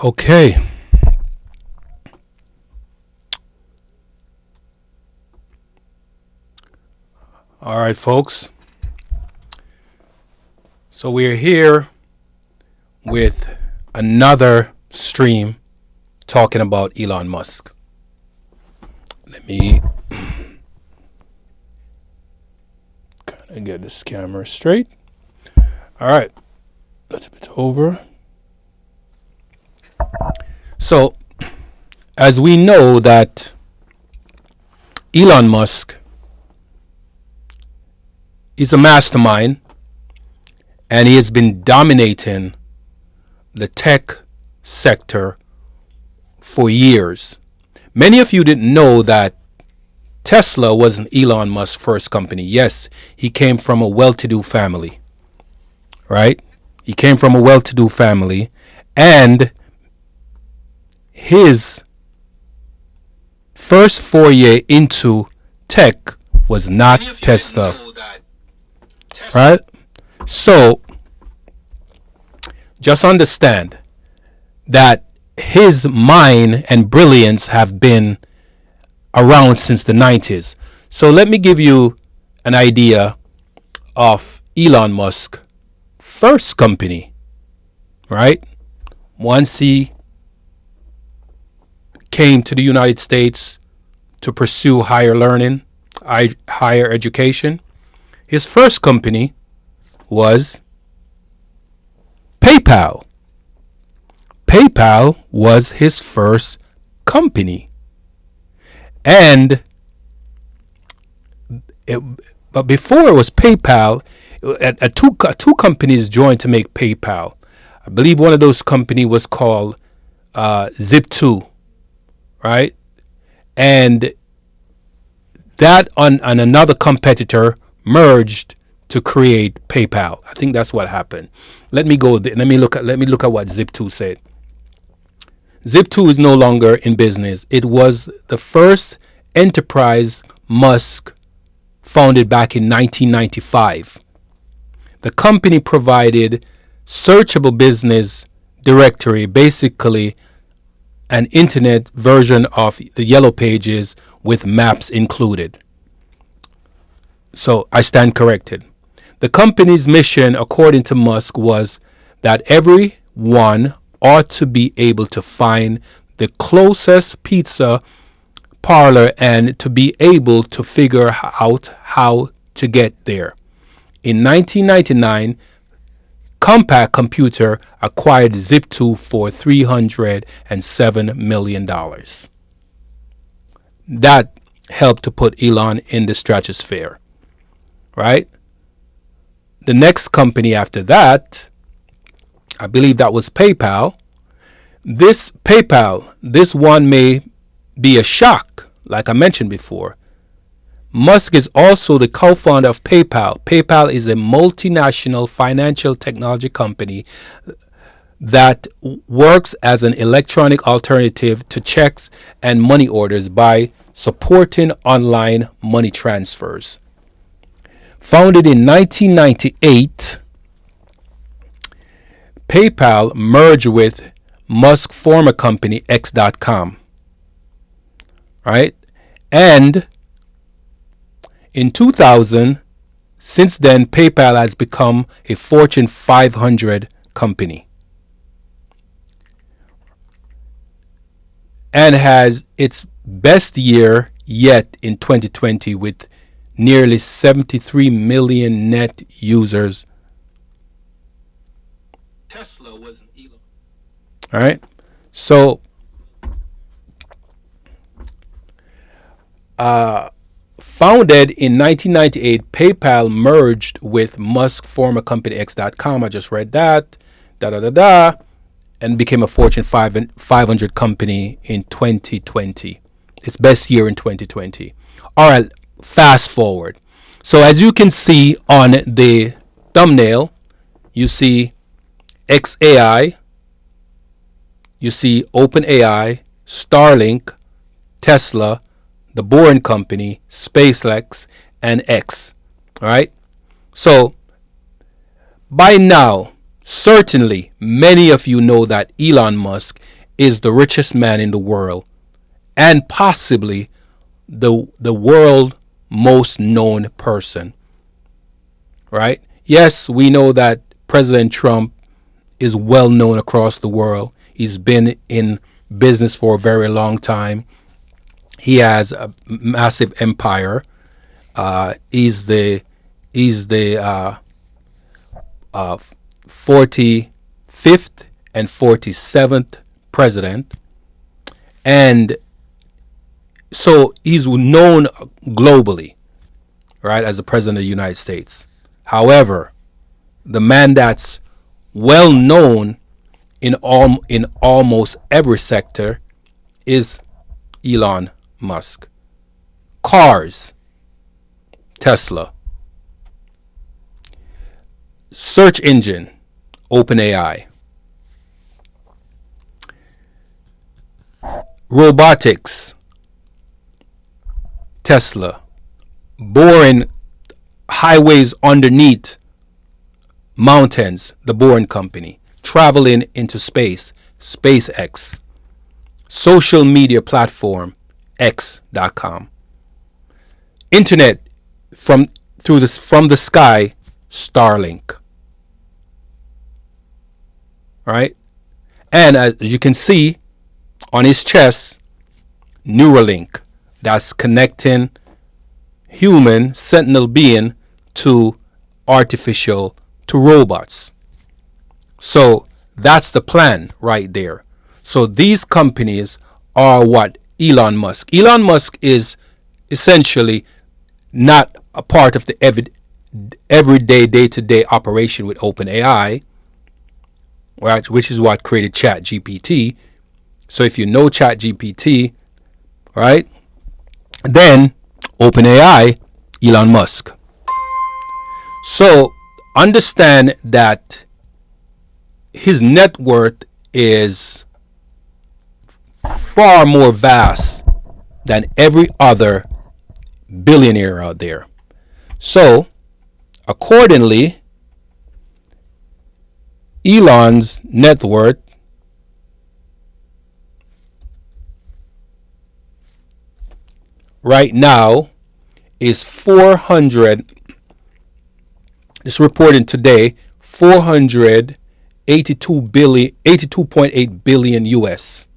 Okay. All right, folks. So we're here with another stream talking about Elon Musk. Let me kind of get this camera straight. All right. That's a bit over. So, as we know that Elon Musk is a mastermind and he has been dominating the tech sector for years. Many of you didn't know that Tesla wasn't Elon Musk's first company. Yes, he came from a well-to-do family, right? He came from a well-to-do family, and his first foray into tech was not Tesla, right? So just understand that his mind and brilliance have been around since the 90s. So let me give you an idea of Elon Musk's first company, right? Once he came to the United States to pursue higher learning, higher education, his first company was PayPal. PayPal was his first company. But before it was PayPal, two companies joined to make PayPal. I believe one of those companies was called Zip2, right? And that and another competitor merged to create PayPal. I think that's what happened. Let me look at what Zip2 said. Zip2 is no longer in business. It was the first enterprise Musk founded back in 1995. The company provided searchable business directory, basically an internet version of the Yellow Pages with maps included. So I stand corrected. The company's mission, according to Musk, was that everyone ought to be able to find the closest pizza parlor and to be able to figure out how to get there. In 1999, Compaq Computer acquired Zip2 for $307 million. That helped to put Elon in the stratosphere, right? The next company after that, I believe that was PayPal. This one may be a shock, like I mentioned before. Musk is also the co-founder of PayPal. PayPal is a multinational financial technology company that works as an electronic alternative to checks and money orders by supporting online money transfers. Founded in 1998, PayPal merged with Musk's former company X.com, right? And in 2000, since then, PayPal has become a Fortune 500 company and has its best year yet in 2020 with nearly 73 million net users. Tesla wasn't Elon. All right. So, founded in 1998, PayPal merged with Musk's former company X.com. I just read that. And became a Fortune 500 company in 2020. Its best year in 2020. All right. Fast forward. So as you can see on the thumbnail, you see XAI, you see OpenAI, Starlink, Tesla, the Boring Company, SpaceX, and X. All right. So by now, Certainly, many of you know that Elon Musk is the richest man in the world and possibly the world most known person, right? Yes, we know that President Trump is well known across the world. He's been in business for a very long time. He has a massive empire. He's the 45th and 47th president, and so he's known globally, right, as the president of the United States. However, the man that's well known in almost every sector is Elon Musk. Cars, Tesla. Search engine, OpenAI. Robotics, Tesla. Boring highways underneath mountains, the Boring Company. Traveling into space, SpaceX. Social media platform, X.com. Internet from the sky, Starlink. Right? And as you can see on his chest, Neuralink, that's connecting human sentinel being to robots. So that's the plan right there. So these companies are what Elon Musk. Elon Musk is essentially not a part of the everyday, day-to-day operation with OpenAI, right? Which is what created ChatGPT. So if you know ChatGPT, right, then OpenAI, Elon Musk. So understand that his net worth is far more vast than every other billionaire out there. So accordingly, Elon's net worth right now is 400. This reporting today, 82.8 billion US.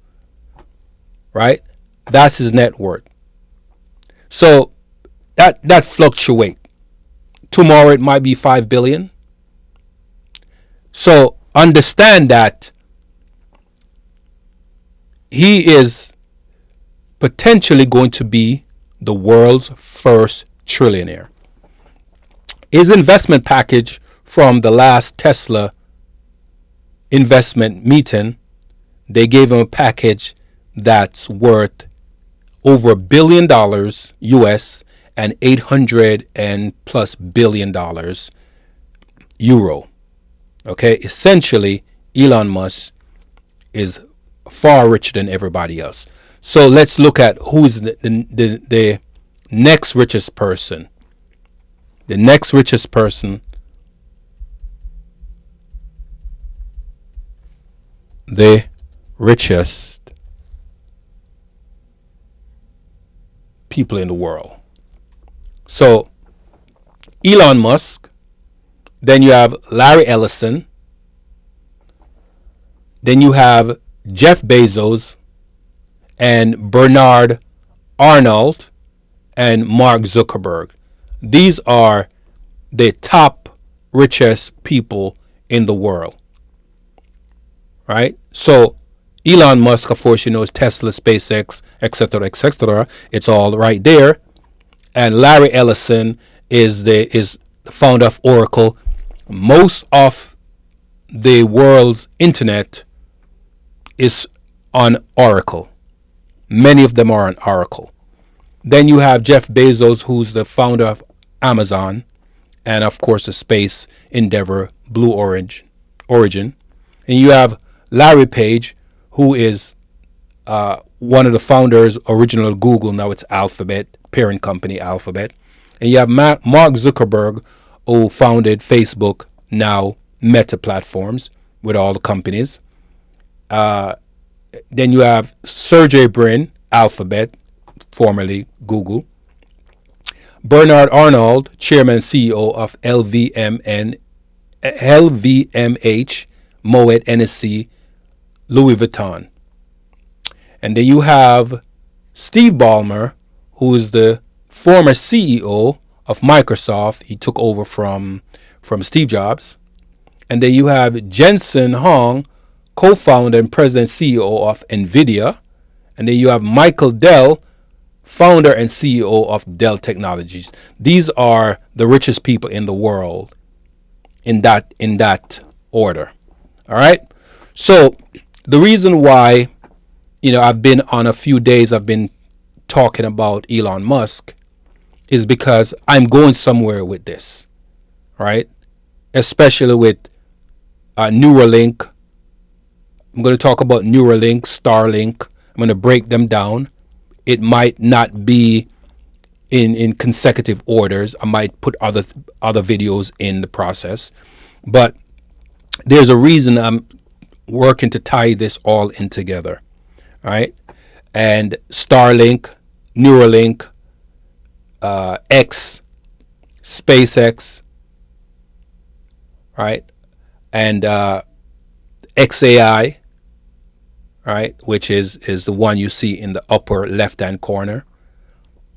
Right? That's his net worth. So that fluctuates. Tomorrow it might be 5 billion. So understand that he is potentially going to be the world's first trillionaire. His investment package from the last Tesla investment meeting, they gave him a package that's worth over $1 billion US and 800 and plus billion dollars euro. Okay, essentially Elon Musk is far richer than everybody else. So let's look at who's the next richest person. The next richest person, the richest people in the world. So Elon Musk, then you have Larry Ellison, then you have Jeff Bezos and Bernard Arnault and Mark Zuckerberg. These are the top richest people in the world, right? So Elon Musk, of course, you know, is Tesla, SpaceX, etc., etc. It's all right there. And Larry Ellison is the founder of Oracle. Most of the world's internet is on Oracle. Many of them are on Oracle. Then you have Jeff Bezos, who's the founder of Amazon, and of course the space endeavor Blue Origin. And you have Larry Page, who is one of the founders, original Google, now it's Alphabet, parent company Alphabet. And you have Mark Zuckerberg, who founded Facebook, now Meta Platforms with all the companies. Then you have Sergey Brin, Alphabet, formerly Google. Bernard Arnault, Chairman and CEO of LVMH, Moet NSC, Louis Vuitton. And then you have Steve Ballmer, who is the former CEO of Microsoft. He took over from Steve Jobs. And then you have Jensen Huang, co-founder and president CEO of NVIDIA. And then you have Michael Dell, founder and CEO of Dell Technologies. These are the richest people in the world in that order. All right. So the reason why, I've been on a few days, I've been talking about Elon Musk is because I'm going somewhere with this, right? Especially with Neuralink. I'm going to talk about Neuralink, Starlink. I'm going to break them down. It might not be in consecutive orders. I might put other videos in the process, but there's a reason I'm working to tie this all in together, right? And Starlink, Neuralink, X, SpaceX, right? And XAI, right, which is the one you see in the upper left-hand corner.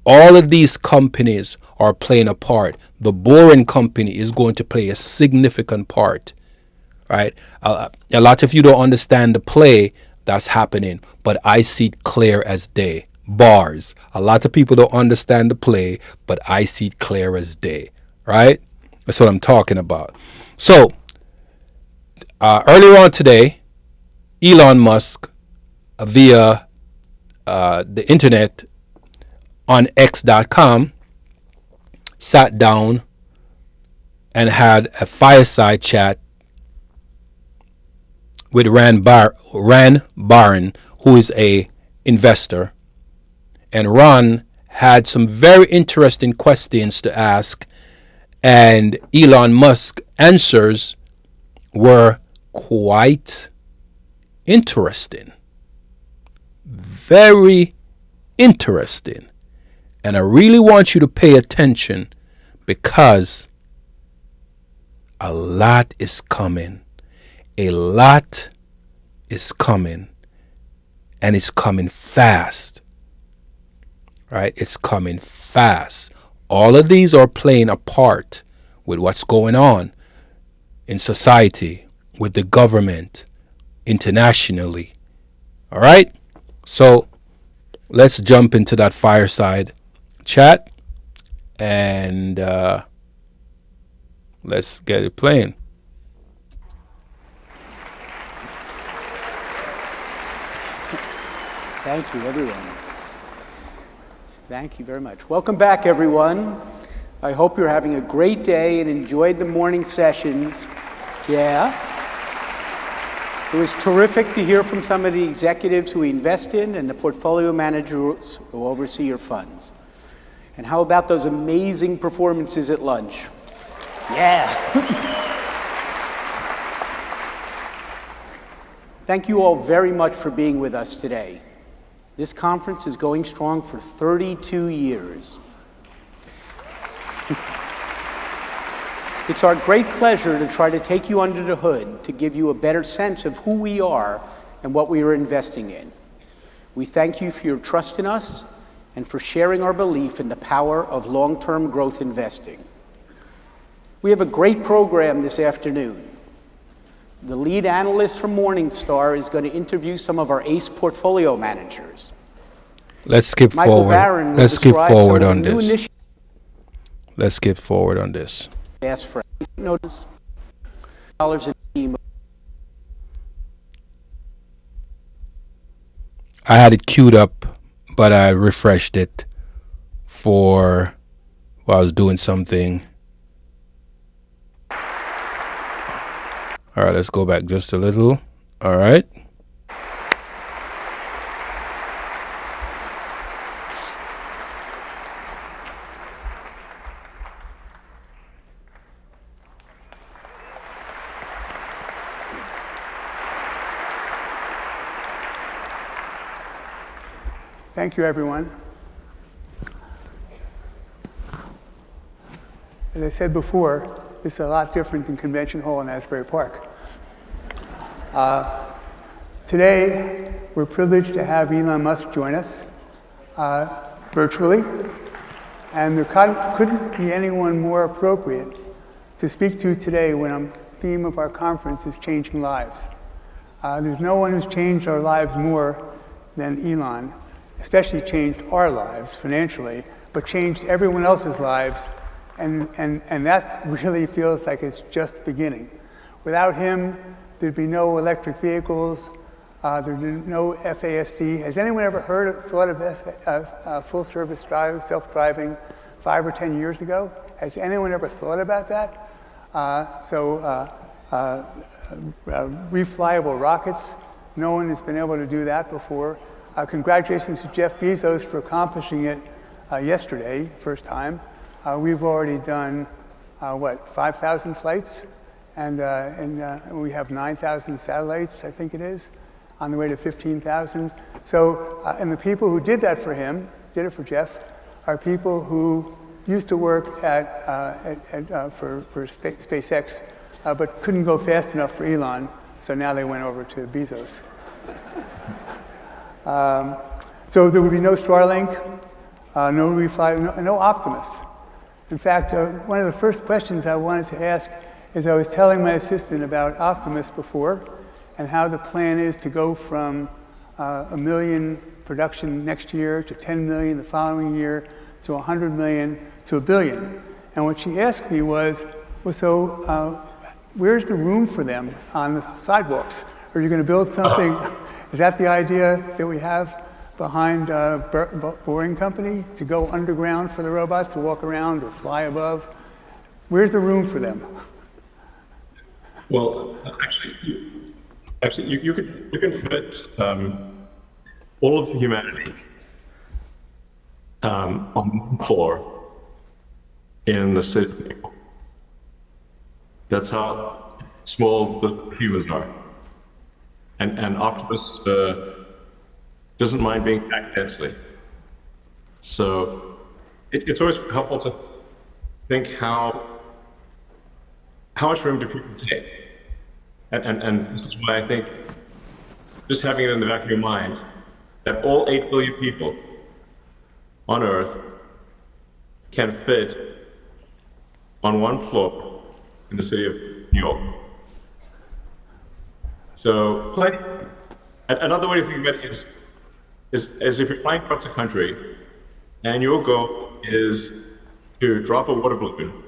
All of these companies are playing a part. The Boring Company is going to play a significant part, right? A lot of you don't understand the play that's happening, but I see it clear as day. Bars. A lot of people don't understand the play, but I see it clear as day, right? That's what I'm talking about. So, earlier on today, Elon Musk, via the internet on X.com, sat down and had a fireside chat with Ran Barron, who is a investor. And Ron had some very interesting questions to ask, and Elon Musk's answers were quite interesting. Very interesting. And I really want you to pay attention because a lot is coming. A lot is coming. And it's coming fast. Right? It's coming fast. All of these are playing a part with what's going on in society, with the government, internationally. All right? So let's jump into that fireside chat and let's get it playing. Thank you, everyone. Thank you very much. Welcome back, everyone. I hope you're having a great day and enjoyed the morning sessions. Yeah. It was terrific to hear from some of the executives who invest in and the portfolio managers who oversee your funds. And how about those amazing performances at lunch? Yeah. Thank you all very much for being with us today. This conference is going strong for 32 years. It's our great pleasure to try to take you under the hood to give you a better sense of who we are and what we are investing in. We thank you for your trust in us and for sharing our belief in the power of long-term growth investing. We have a great program this afternoon. The lead analyst from Morningstar is going to interview some of our ACE portfolio managers. Let's skip forward. Let's skip forward on this. Let's skip forward on this. Ask for notice dollars in team. I had it queued up, but I refreshed it while I was doing something. All right, let's go back just a little. All right. Thank you, everyone. As I said before, this is a lot different than Convention Hall in Asbury Park. Today, we're privileged to have Elon Musk join us virtually, and there couldn't be anyone more appropriate to speak to today when the theme of our conference is changing lives. There's no one who's changed our lives more than Elon, especially changed our lives financially, but changed everyone else's lives, and that really feels like it's just beginning. Without him, there'd be no electric vehicles, there'd be no FASD. Has anyone ever thought of full-service self-driving 5 or 10 years ago? Has anyone ever thought about that? Reflyable rockets, no one has been able to do that before. Congratulations to Jeff Bezos for accomplishing it yesterday, first time. We've already done, 5,000 flights? And we have 9,000 satellites, I think it is, on the way to 15,000. So, and the people who did that for him, did it for Jeff, are people who used to work for SpaceX, but couldn't go fast enough for Elon, so now they went over to Bezos. So there would be no Starlink, no Refly, no Optimus. In fact, one of the first questions I wanted to ask is I was telling my assistant about Optimus before and how the plan is to go from 1 million production next year to 10 million the following year to 100 million to 1 billion. And what she asked me was, well, so where's the room for them on the sidewalks? Are you going to build something? Is that the idea that we have behind Boring Company, to go underground for the robots to walk around or fly above? Where's the room for them? Well, actually, you can fit all of humanity on one floor in the city. That's how small the humans are. And Optimus doesn't mind being packed densely. So it's always helpful to think how much room do people take? And this is why I think just having it in the back of your mind that all 8 billion people on Earth can fit on one floor in the city of New York. So another way to think about it is if you're flying across the country and your goal is to drop a water balloon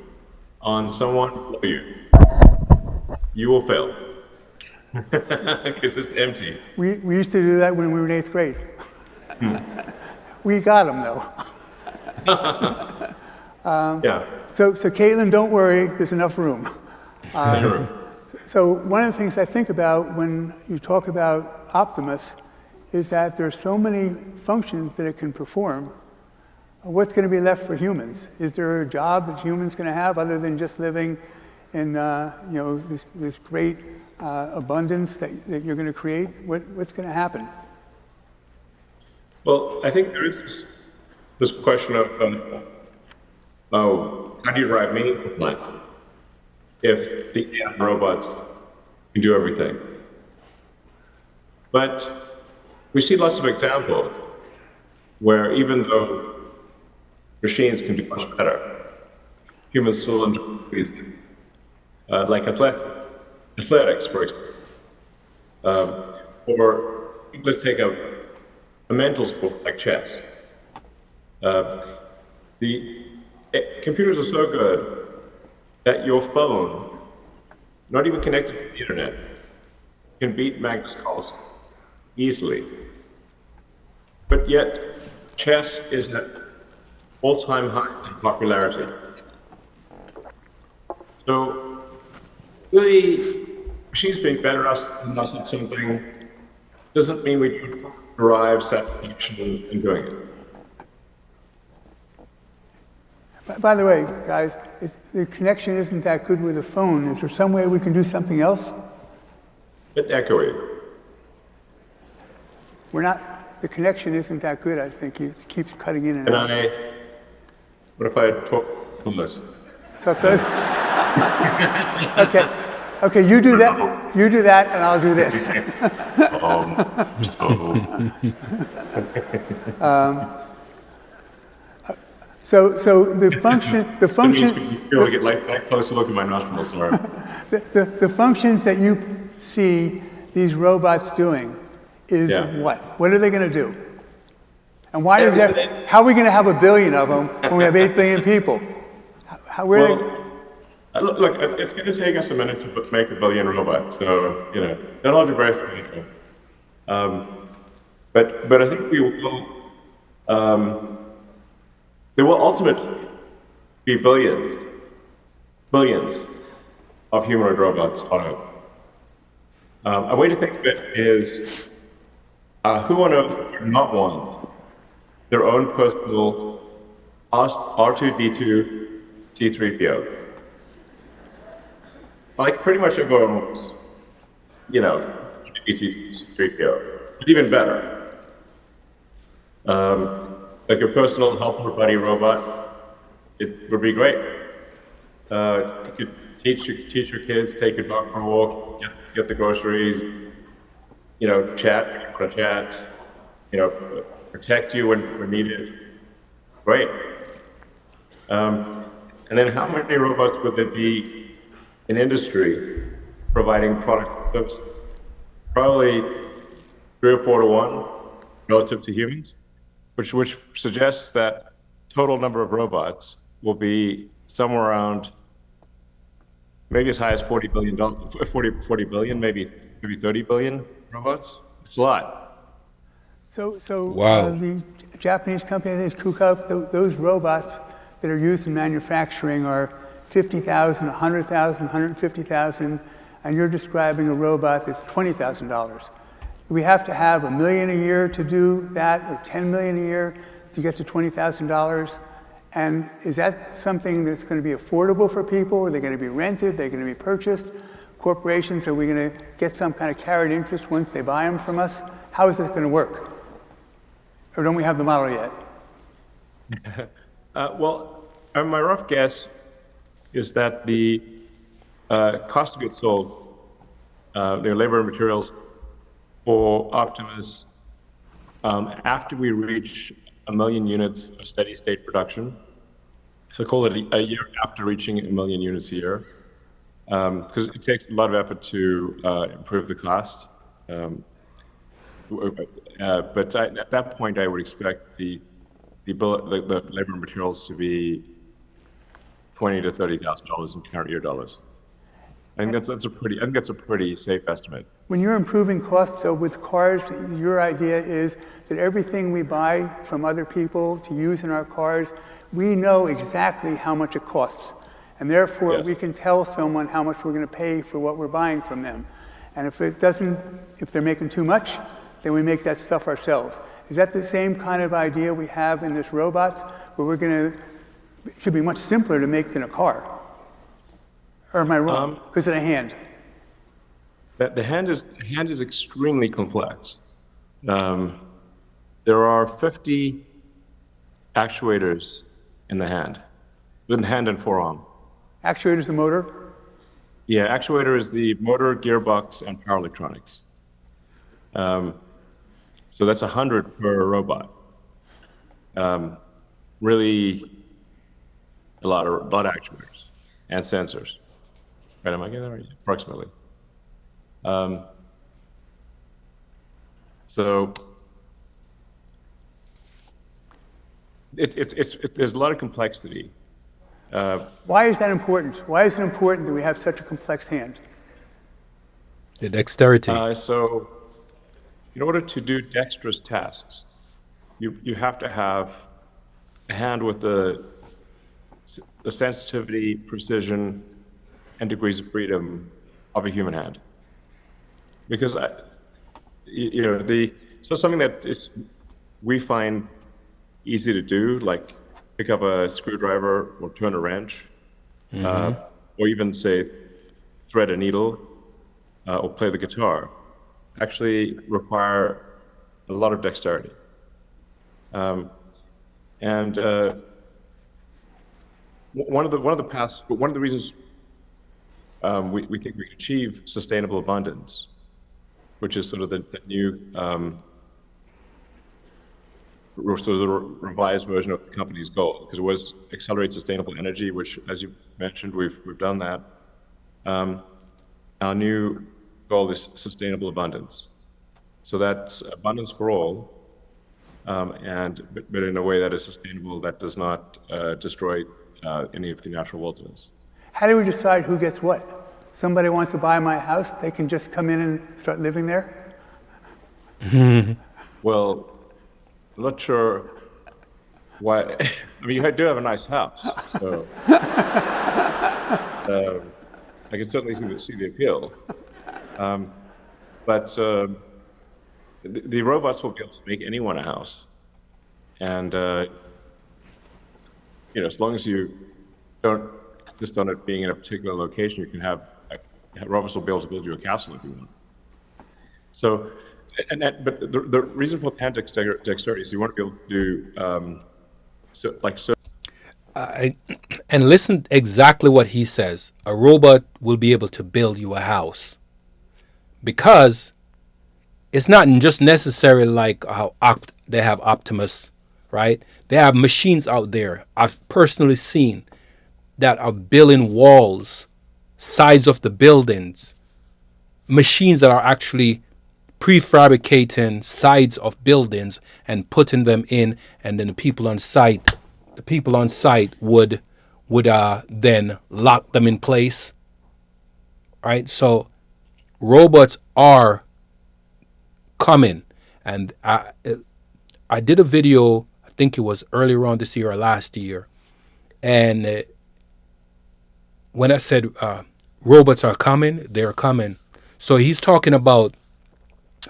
on someone below you, you will fail because it's empty. We used to do that when we were in 8th grade. We got them though. Yeah. So Caitlin, don't worry, there's enough room. So one of the things I think about when you talk about Optimus is that there's so many functions that it can perform. What's going to be left for humans? Is there a job that humans going to have other than just living in this great abundance that you're going to create? What's going to happen? Well, I think there is this question of how do you drive meaningful life if the AI robots can do everything? But we see lots of examples where even though machines can do much better, humans still enjoy these things. Like athletics, for example. Or let's take a mental sport like chess. Computers are so good that your phone, not even connected to the internet, can beat Magnus Carlsen easily. But yet, chess is at all-time highs in popularity. So, really, machines being better than us at something doesn't mean we don't derive satisfaction in doing it. By the way, guys, the connection isn't that good with the phone. Is there some way we can do something else? A bit echoey. We're not. The connection isn't that good, I think. It keeps cutting in and And out. what if I talk on this? So close. Okay. Okay, you do that, and I'll do this. So the function, You feel like it like that close to look at my nostrils, sorry. the functions that you see these robots doing is what? What are they going to do? And why is that? How are we going to have 1 billion of them when we have 8 billion people? Look, it's going to take us a minute to make 1 billion robots, so they'll all be very technical. But I think we will. There will ultimately be billions of humanoid robots on Earth. A way to think of it is, who on Earth would not want their own personal R2-D2 C-3PO? Like pretty much everyone wants, C-3PO, but even better. Like your personal helper buddy robot, it would be great. You could teach your kids, take your dog for a walk, get the groceries, chat, protect you when needed. Great. And then how many robots would there be in industry providing products and services? Probably 3 or 4 to 1 relative to humans, which suggests that total number of robots will be somewhere around maybe as high as 40 billion, maybe 30 billion robots. It's a lot. So Wow. The Japanese company, I think it's Kuka, those robots that are used in manufacturing are 50,000, 100,000, 150,000, and you're describing a robot that's $20,000. We have to have $1 million a year to do that, or $10 million a year to get to $20,000. And is that something that's going to be affordable for people? Are they going to be rented? Are they going to be purchased? Corporations, are we going to get some kind of carried interest once they buy them from us? How is this going to work? Or don't we have the model yet? My rough guess is that the cost of goods sold, their labor and materials for Optimus, after we reach 1 million units of steady state production, so call it a year after reaching 1 million units a year, because it takes a lot of effort to improve the cost. But at that point, I would expect the labor and materials to be $20,000 to $30,000 in current year dollars. I think that's a pretty safe estimate. When you're improving costs, so with cars, your idea is that everything we buy from other people to use in our cars, we know exactly how much it costs. And therefore, Yes. we can tell someone how much we're going to pay for what we're buying from them. And if they're making too much, then we make that stuff ourselves. Is that the same kind of idea we have in this robots, where it should be much simpler to make than a car? Or am I wrong? Because of the hand. The hand is extremely complex. There are 50 actuators in the hand and forearm. Actuator's the motor? Yeah, actuator is the motor, gearbox, and power electronics. So that's 100 per robot. Really, a lot of actuators and sensors. Right? Am I getting that right? Approximately. So there's a lot of complexity. Why is that important? Why is it important that we have such a complex hand? The dexterity. So in order to do dexterous tasks, you have to have a hand with the sensitivity, precision, and degrees of freedom of a human hand. Because so something that we find easy to do, like pick up a screwdriver or turn a wrench, or even say thread a needle or play the guitar, actually require a lot of dexterity. And one of the reasons we think we can achieve sustainable abundance, which is sort of the new sort of the revised version of the company's goal, because it was accelerate sustainable energy, which, as you mentioned, we've done that. Our new goal is sustainable abundance. So that's abundance for all, but in a way that is sustainable, that does not destroy any of the natural wilderness. How do we decide who gets what? Somebody wants to buy my house, they can just come in and start living there? Well, I'm not sure why. I mean, you do have a nice house, so I can certainly see the appeal. But the robots will be able to make anyone a house, and as long as you don't insist on it being in a particular location, you can have robots will be able to build you a castle if you want. So, but the reason for hand dexterity is you want to be able to do and listen exactly what he says. A robot will be able to build you a house, because it's not just necessarily like how they have Optimus, right? They have machines out there I've personally seen that are building walls, sides of the buildings, machines that are actually prefabricating sides of buildings and putting them in, and then the people on site would then lock them in place, right? So robots are coming, and I did a video, I think it was earlier on this year or last year, and when I said robots are coming, they're coming. So he's talking about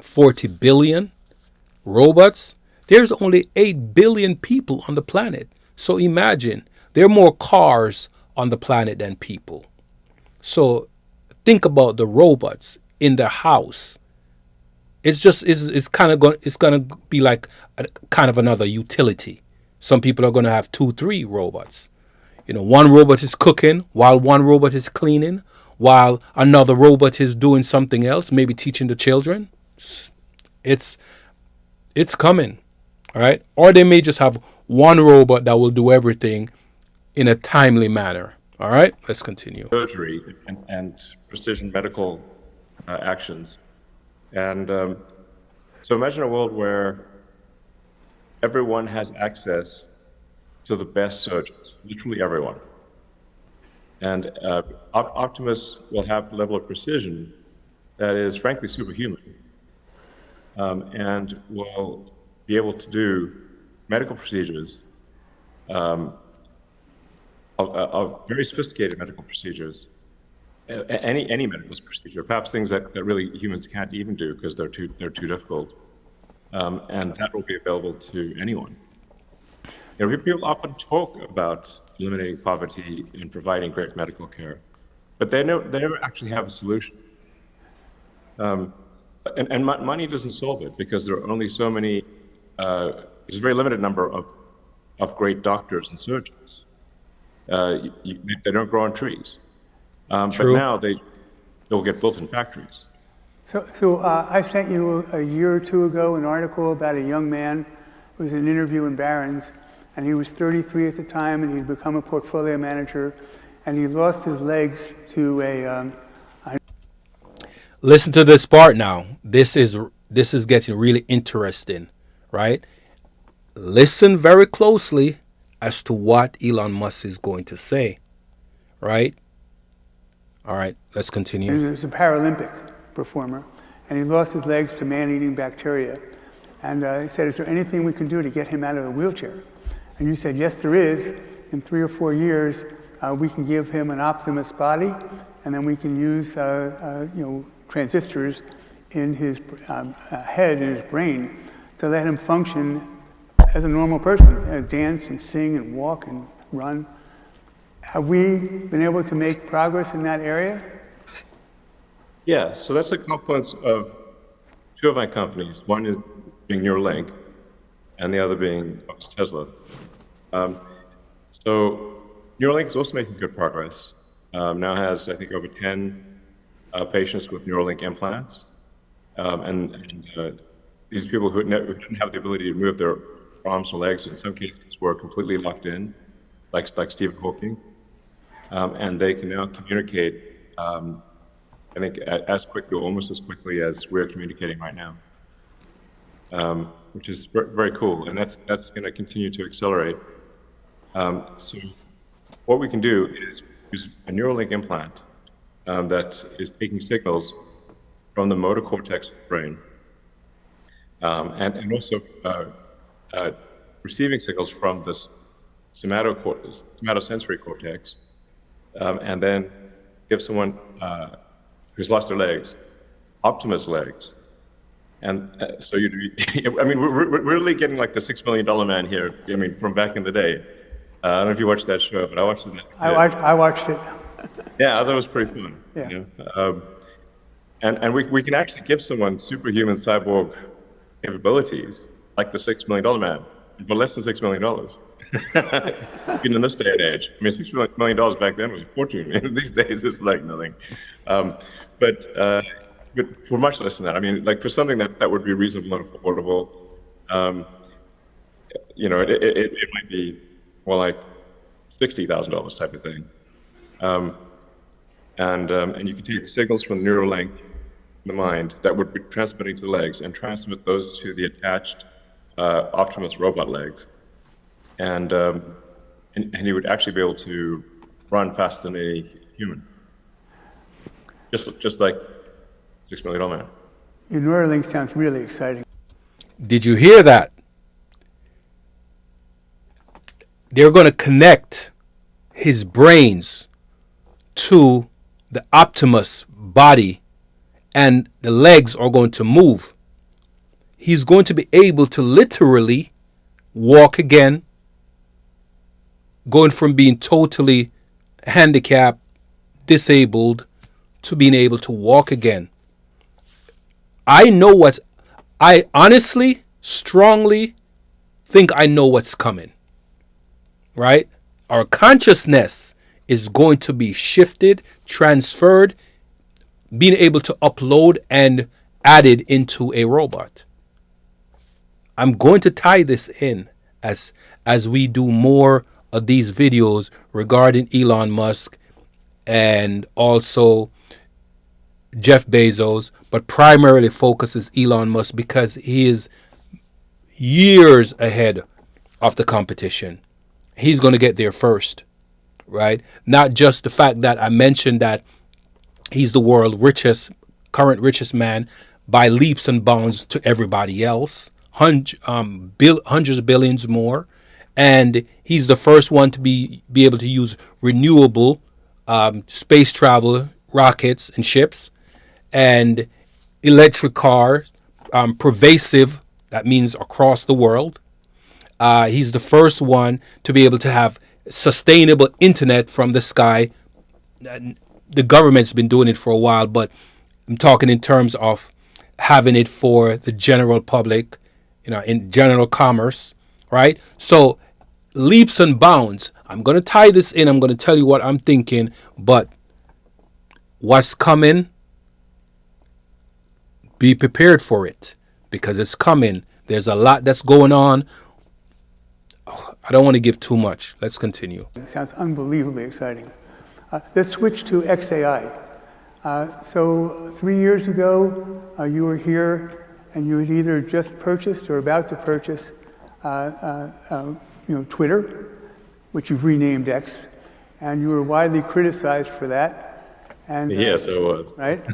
40 billion robots. There's only 8 billion people on the planet. So imagine, there are more cars on the planet than people. So think about the robots in the house. It's gonna be like a kind of another utility. Some people are gonna have 2-3 robots. One robot is cooking while one robot is cleaning, while another robot is doing something else, maybe teaching the children. It's coming, all right? Or they may just have one robot that will do everything in a timely manner. All right, let's continue. Surgery and precision medical actions. And so imagine a world where everyone has access to the best surgeons, literally everyone. And Optimus will have a level of precision that is frankly superhuman, and will be able to do medical procedures, of very sophisticated medical procedures, any medical procedure, perhaps things that really humans can't even do because they're too difficult, and that will be available to anyone. People often talk about eliminating poverty and providing great medical care, but they never actually have a solution. And money doesn't solve it, because there are only so many. There's a very limited number of great doctors and surgeons. They don't grow on trees, but now they'll get built in factories. So I sent you a year or two ago an article about a young man. It was an interview in Barron's, and he was 33 at the time, and he'd become a portfolio manager, and he lost his legs to a Listen to this part now. This is getting really interesting, right? Listen very closely as to what Elon Musk is going to say, right? All right, let's continue. He was a Paralympic performer, and he lost his legs to man-eating bacteria. And he said, "Is there anything we can do to get him out of the wheelchair?" And you said, "Yes, there is. In 3 or 4 years, we can give him an Optimus body, and then we can use transistors in his head, in his brain, to let him function as a normal person, dance and sing and walk and run." Have we been able to make progress in that area? Yeah, so that's a confluence of two of my companies. One being Neuralink, and the other being up to Tesla. So Neuralink is also making good progress. Now has, I think, over 10 patients with Neuralink implants. These people who didn't have the ability to move their arms or legs, in some cases, were completely locked in, like Stephen Hawking. And they can now communicate, I think, as quickly, or almost as quickly as we're communicating right now, which is very cool. And that's going to continue to accelerate. So what we can do is use a Neuralink implant that is taking signals from the motor cortex of the brain, and also receiving signals from the somatosensory cortex, and then give someone who's lost their legs Optimus legs. And so I mean, we're really getting like the $6 million man here. I mean, from back in the day. I don't know if you watched that show, but I watched it. I watched it. Yeah, I thought it was pretty fun. Yeah. You know? And we can actually give someone superhuman cyborg capabilities, like the $6 million man, for less than $6 million. Even in this day and age. I mean, $6 million back then was a fortune. These days, it's like nothing. But for much less than that, I mean, like for something that would be reasonable and affordable, you know, it might be more like $60,000 type of thing. And you can take the signals from the Neuralink in the mind that would be transmitting to the legs and transmit those to the attached Optimus robot legs. And he would actually be able to run faster than a human. Just like $6 million man. Your Neuralink sounds really exciting. Did you hear that? They're going to connect his brains to the Optimus body, and the legs are going to move. He's going to be able to literally walk again, going from being totally handicapped, disabled, to being able to walk again. I honestly, strongly think I know what's coming. Right? Our consciousness is going to be shifted, transferred, being able to upload and added into a robot. I'm going to tie this in as we do more of these videos regarding Elon Musk and also Jeff Bezos, but primarily focuses Elon Musk because he is years ahead of the competition. He's going to get there first, right? Not just the fact that I mentioned that he's the world's current richest man by leaps and bounds to everybody else, hundreds of billions more, and he's the first one to be able to use renewable space travel rockets and ships, and electric cars, pervasive. That means across the world. He's the first one to be able to have sustainable internet from the sky. The government's been doing it for a while, but I'm talking in terms of having it for the general public, you know, in general commerce, right? So leaps and bounds. I'm going to tie this in. I'm going to tell you what I'm thinking, but what's coming, be prepared for it because it's coming. There's a lot that's going on. I don't want to give too much. Let's continue. It sounds unbelievably exciting. Let's switch to XAI. So 3 years ago, you were here and you had either just purchased or about to purchase Twitter, which you've renamed X, and you were widely criticized for that. And, yes, I was. Right?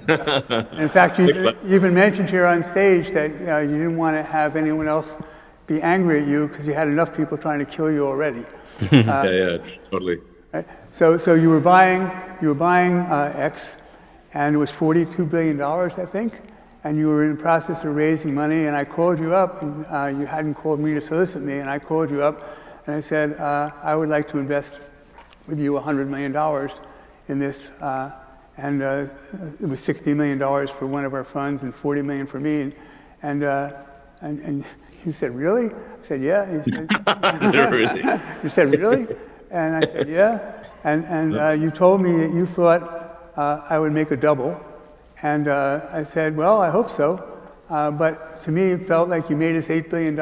In fact, you even mentioned here on stage that you didn't want to have anyone else be angry at you because you had enough people trying to kill you already. Yeah, totally. Right? So you were buying X, and it was $42 billion, I think, and you were in the process of raising money, and I called you up, and you hadn't called me to solicit me, and I called you up, and I said, I would like to invest with you $100 million in this, and it was $60 million for one of our funds and $40 million for me, and And you said, really? I said, yeah. And Really? you said, really? And I said, yeah. And you told me that you thought I would make a double. And I said, well, I hope so. But to me, it felt like you made us $8 billion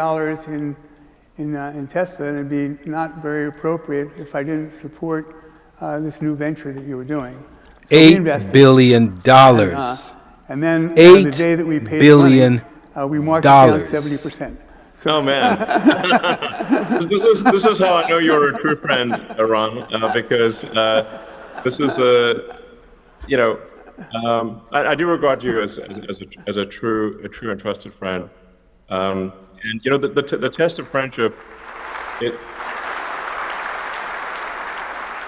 in Tesla, and it'd be not very appropriate if I didn't support this new venture that you were doing. So we $8 invested. billion. And then $8 the day that we paid billion money, we marked it down 70%. Oh man, this is how I know you're a true friend, Ron, because this is I do regard you as a true and trusted friend, and the test of friendship.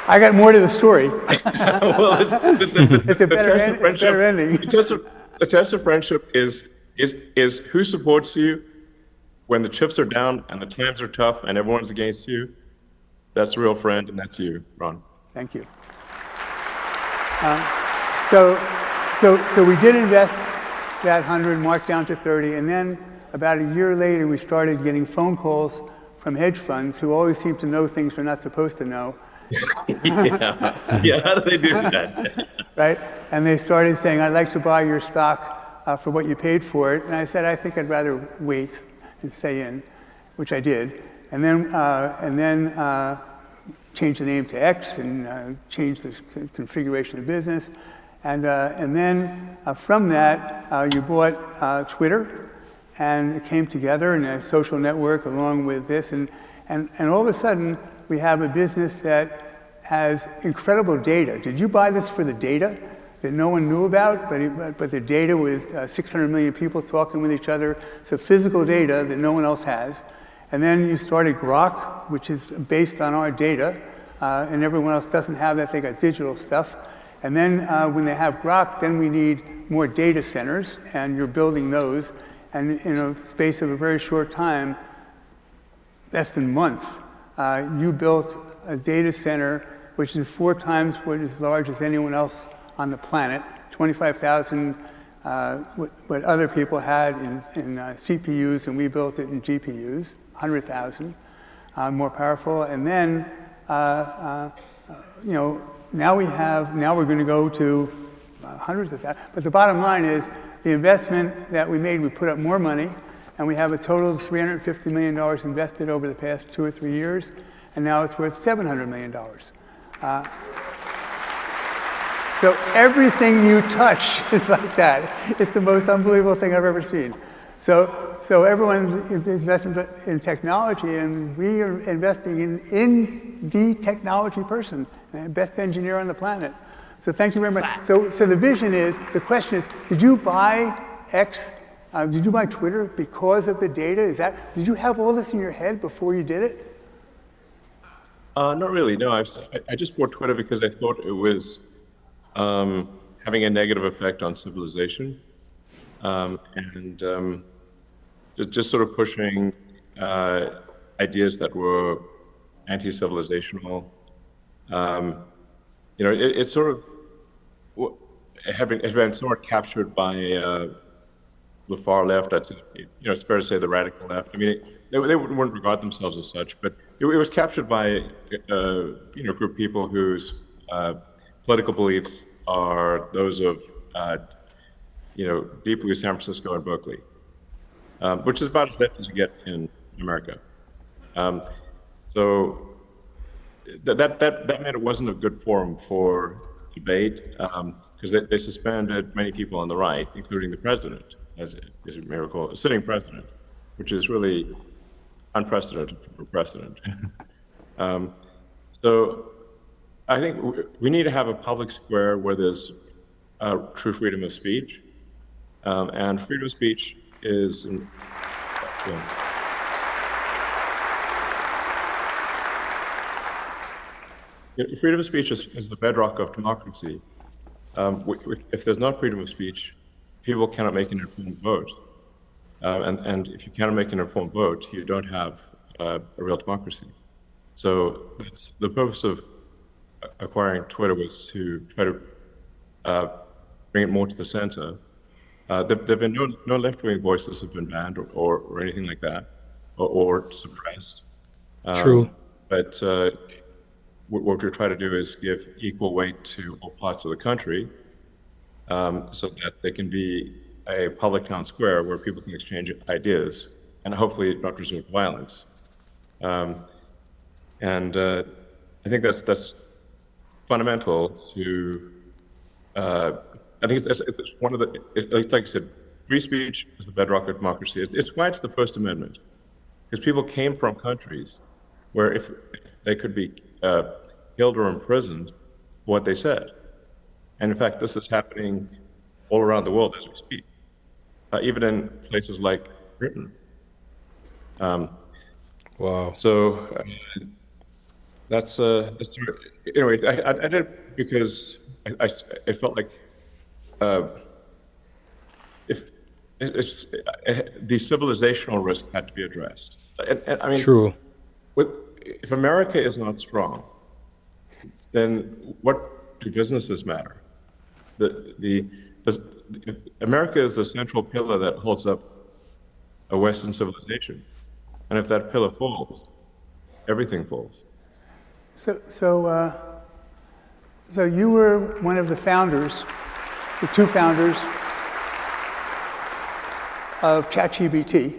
I got more to the story. Well, It's a better ending. The test of friendship is who supports you when the chips are down and the times are tough and everyone's against you. That's a real friend, and that's you, Ron. Thank you. So we did invest that 100, marked down to 30, and then about a year later, we started getting phone calls from hedge funds who always seem to know things we're not supposed to know. Yeah. How do they do that? Right? And they started saying, I'd like to buy your stock for what you paid for it. And I said, I think I'd rather wait and stay in, which I did. And then changed the name to X and changed the configuration of the business. And then from that, you bought Twitter, and it came together in a social network along with this. And all of a sudden, we have a business that has incredible data. Did you buy this for the data that no one knew about, but the data with 600 million people talking with each other, so physical data that no one else has. And then you started Grok, which is based on our data, and everyone else doesn't have that, they got digital stuff. And then when they have Grok, then we need more data centers, and you're building those. And in a space of a very short time, less than months, you built a data center which is 4 times what is large as anyone else on the planet, 25,000 what other people had in CPUs, and we built it in GPUs, 100,000 more powerful. And then, now we're going to go to hundreds of thousands. But the bottom line is the investment that we made, we put up more money, and we have a total of $350 million invested over the past 2 or 3 years, and now it's worth $700 million. So everything you touch is like that. It's the most unbelievable thing I've ever seen. So everyone's investing in technology, and we are investing in the technology person, the best engineer on the planet. So thank you very much. So the vision is, the question is, did you buy X? Did you buy Twitter because of the data? Did you have all this in your head before you did it? Not really. No, I just bought Twitter because I thought it was having a negative effect on civilization, and just sort of pushing ideas that were anti-civilizational. It's sort of has been somewhat captured by the far left. It's fair to say the radical left. I mean, they wouldn't regard themselves as such, but it was captured by a group of people whose political beliefs are those of Deep Blue, San Francisco, and Berkeley, which is about as left as you get in America. So that meant it wasn't a good forum for debate, because they suspended many people on the right, including the president, as you may recall, a sitting president, which is really unprecedented for precedent. So I think we need to have a public square where there's true freedom of speech, and freedom of speech is freedom of speech is the bedrock of democracy. If there's not freedom of speech, people cannot make an informed vote. And if you cannot make an informed vote, you don't have a real democracy. So that's the purpose of acquiring Twitter, was to try to bring it more to the center There've been no left-wing voices have been banned or anything like that, or suppressed. True. But what we try to do is give equal weight to all parts of the country, so that they can be a public town square where people can exchange ideas and hopefully not resort to violence. And I think that's fundamental to. I think it's one of the. It's like I said, free speech is the bedrock of democracy. It's why it's the First Amendment, because people came from countries where if they could be killed or imprisoned for what they said. And in fact, this is happening all around the world as we speak, even in places like Britain. Wow. So that's anyway. I did it because I felt like if the civilizational risk had to be addressed. And I mean, True. If America is not strong, then what do businesses matter? America is the central pillar that holds up a Western civilization, and if that pillar falls, everything falls. So you were one of the founders, the two founders of ChatGPT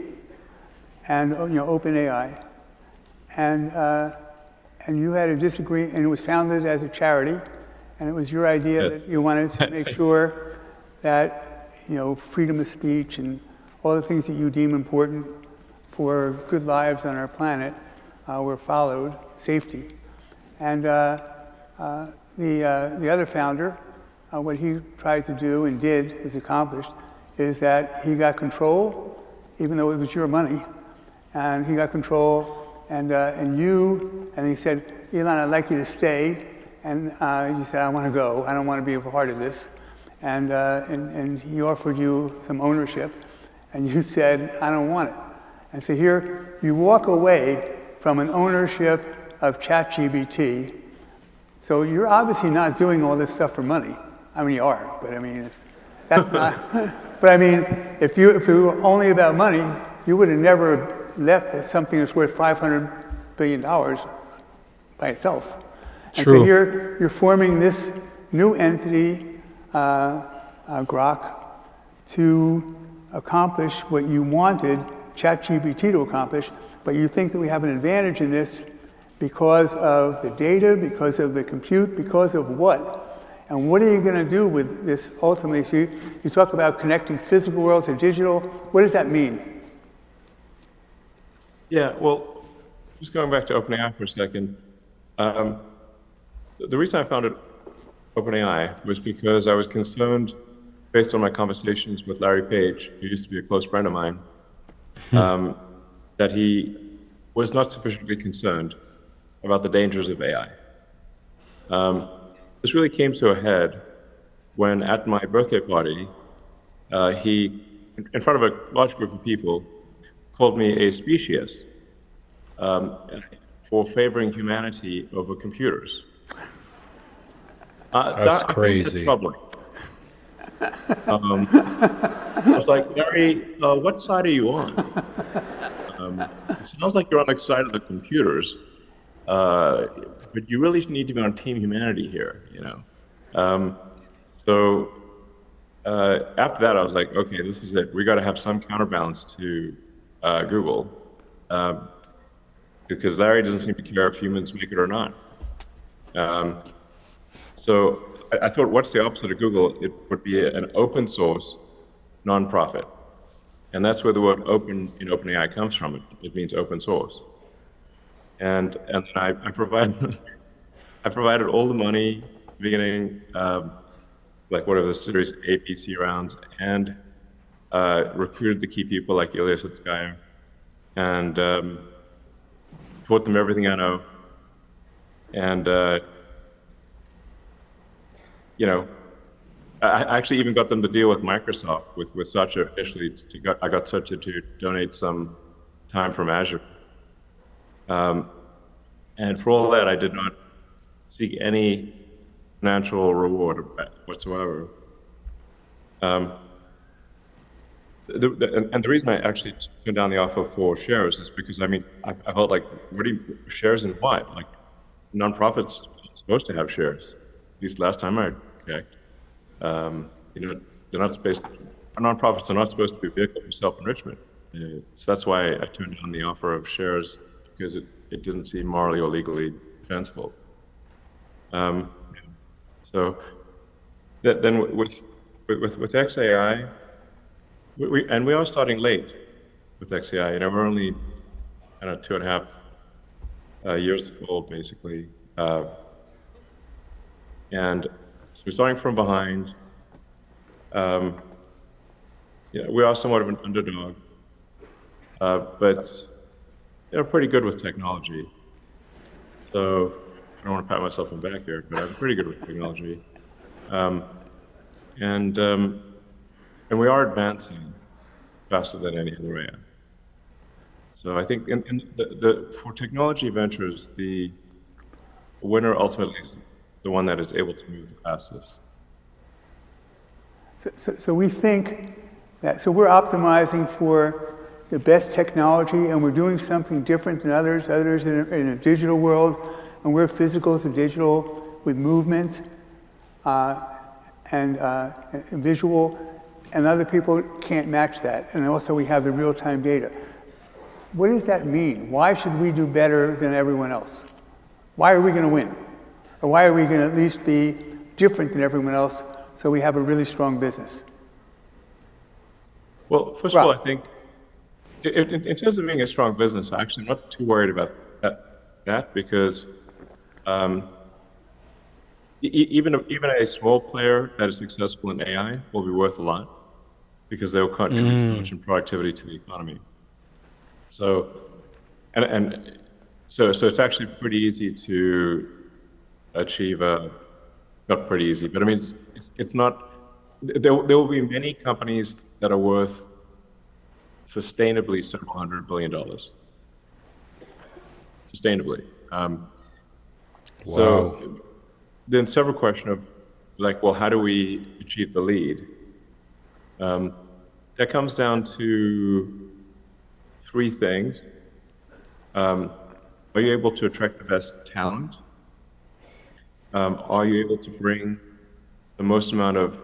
and OpenAI, and you had a disagreement, and it was founded as a charity, and it was your idea Yes. that you wanted to make sure that freedom of speech and all the things that you deem important for good lives on our planet were followed, safety. And the other founder, what he tried to do and did, was accomplished, is that he got control, even though it was your money, and he got control, and he said, Elon, I'd like you to stay, and you said, I want to go, I don't want to be a part of this, and he offered you some ownership, and you said, I don't want it. And so here, you walk away from an ownership of ChatGPT. So you're obviously not doing all this stuff for money. I mean, you are, but I mean, that's not. But I mean, if you were only about money, you would have never left something that's worth $500 billion by itself. And True. so you're forming this new entity, Grok, to accomplish what you wanted ChatGPT to accomplish, but you think that we have an advantage in this because of the data, because of the compute, because of what? And what are you going to do with this ultimately? So you talk about connecting physical world to digital. What does that mean? Yeah, well, just going back to OpenAI for a second, the reason I founded OpenAI was because I was concerned, based on my conversations with Larry Page, who used to be a close friend of mine, that he was not sufficiently concerned about the dangers of AI. This really came to a head when, at my birthday party, he, in front of a large group of people, called me a speciesist for favoring humanity over computers. That's crazy. That's troubling. I was like, Larry, what side are you on? It sounds like you're on the side of the computers, but you really need to be on Team Humanity here, So after that, I was like, okay, this is it. We got to have some counterbalance to Google, because Larry doesn't seem to care if humans make it or not. So I thought, what's the opposite of Google? It would be an open source nonprofit. And that's where the word open in OpenAI comes from. It means open source. And then I provided all the money, beginning, like whatever the Series A, B, C rounds, and recruited the key people like Ilya Sutskever, and taught them everything I know. And I actually even got them to deal with Microsoft, with Satya initially. I got Satya to donate some time from Azure. And for all that, I did not seek any financial reward whatsoever. and the reason I actually turned down the offer for shares is because, I mean, I felt like, what do you, shares in what? Like, nonprofits aren't supposed to have shares. At least last time I checked. You know, they're not supposed to, nonprofits are not supposed to be a vehicle for self-enrichment. So that's why I turned down the offer of shares, because it didn't seem morally or legally defensible. So then with XAI, we are starting late with XAI. You know, we're only, I don't know, 2.5 years old, basically. And so we're starting from behind. You know, we are somewhat of an underdog, but you know, pretty good with technology. So I don't want to pat myself on the back here, but I'm pretty good with technology. And we are advancing faster than any other AI. So I think for technology ventures, the winner ultimately is the one that is able to move the fastest. So we think that, so we're optimizing for the best technology, and we're doing something different than others. Others in a digital world, and we're physical to digital with movement and visual, and other people can't match that. And also we have the real-time data. What does that mean? Why should we do better than everyone else? Why are we going to win? Or why are we going to at least be different than everyone else so we have a really strong business? Well, first of all, I think in terms of being a strong business, actually, I'm not too worried about that because even a small player that is successful in AI will be worth a lot because they will contribute so much in productivity to the economy. So, so it's actually pretty easy to achieve not pretty easy, but I mean, it's not, there will be many companies that are worth sustainably several $100 billion. Sustainably. Wow. So then several questions of like, well, how do we achieve the lead? That comes down to three things. Are you able to attract the best talent? Are you able to bring the most amount of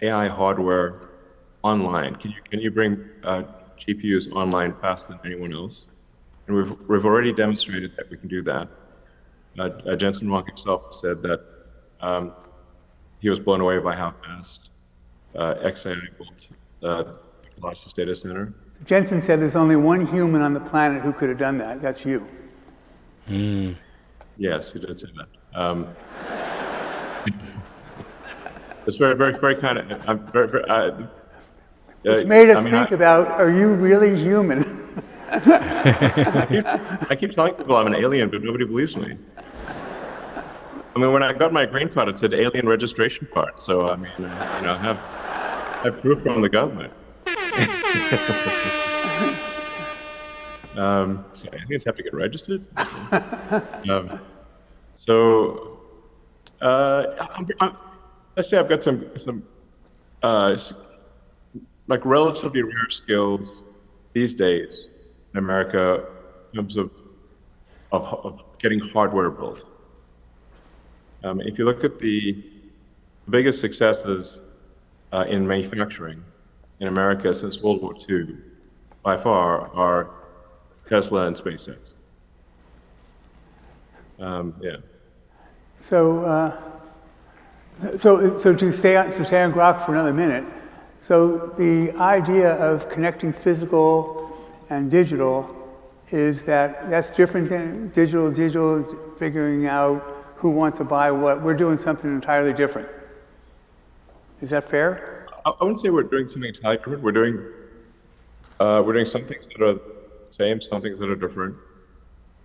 AI hardware online? Can you bring GPUs online faster than anyone else? And we've already demonstrated that we can do that. Jensen Huang himself said that he was blown away by how fast XAI built the Colossus data center. Jensen said there's only one human on the planet who could have done that. That's you. Yes, he did say that. It's very kind of. I'm very. It's made us think about: are you really human? I keep telling people I'm an alien, but nobody believes me. I mean, when I got my green card, it said alien registration card. So I mean, you know, I have proof from the government. So aliens have to get registered. Let's say I've got some like relatively rare skills these days in America in terms of getting hardware built. If you look at the biggest successes in manufacturing in America since World War II, by far, are Tesla and SpaceX. Yeah. So to stay on Grok for another minute. So the idea of connecting physical and digital is that's different than digital figuring out who wants to buy what. We're doing something entirely different. Is that fair? I wouldn't say we're doing something entirely different. We're doing some things that are the same, some things that are different.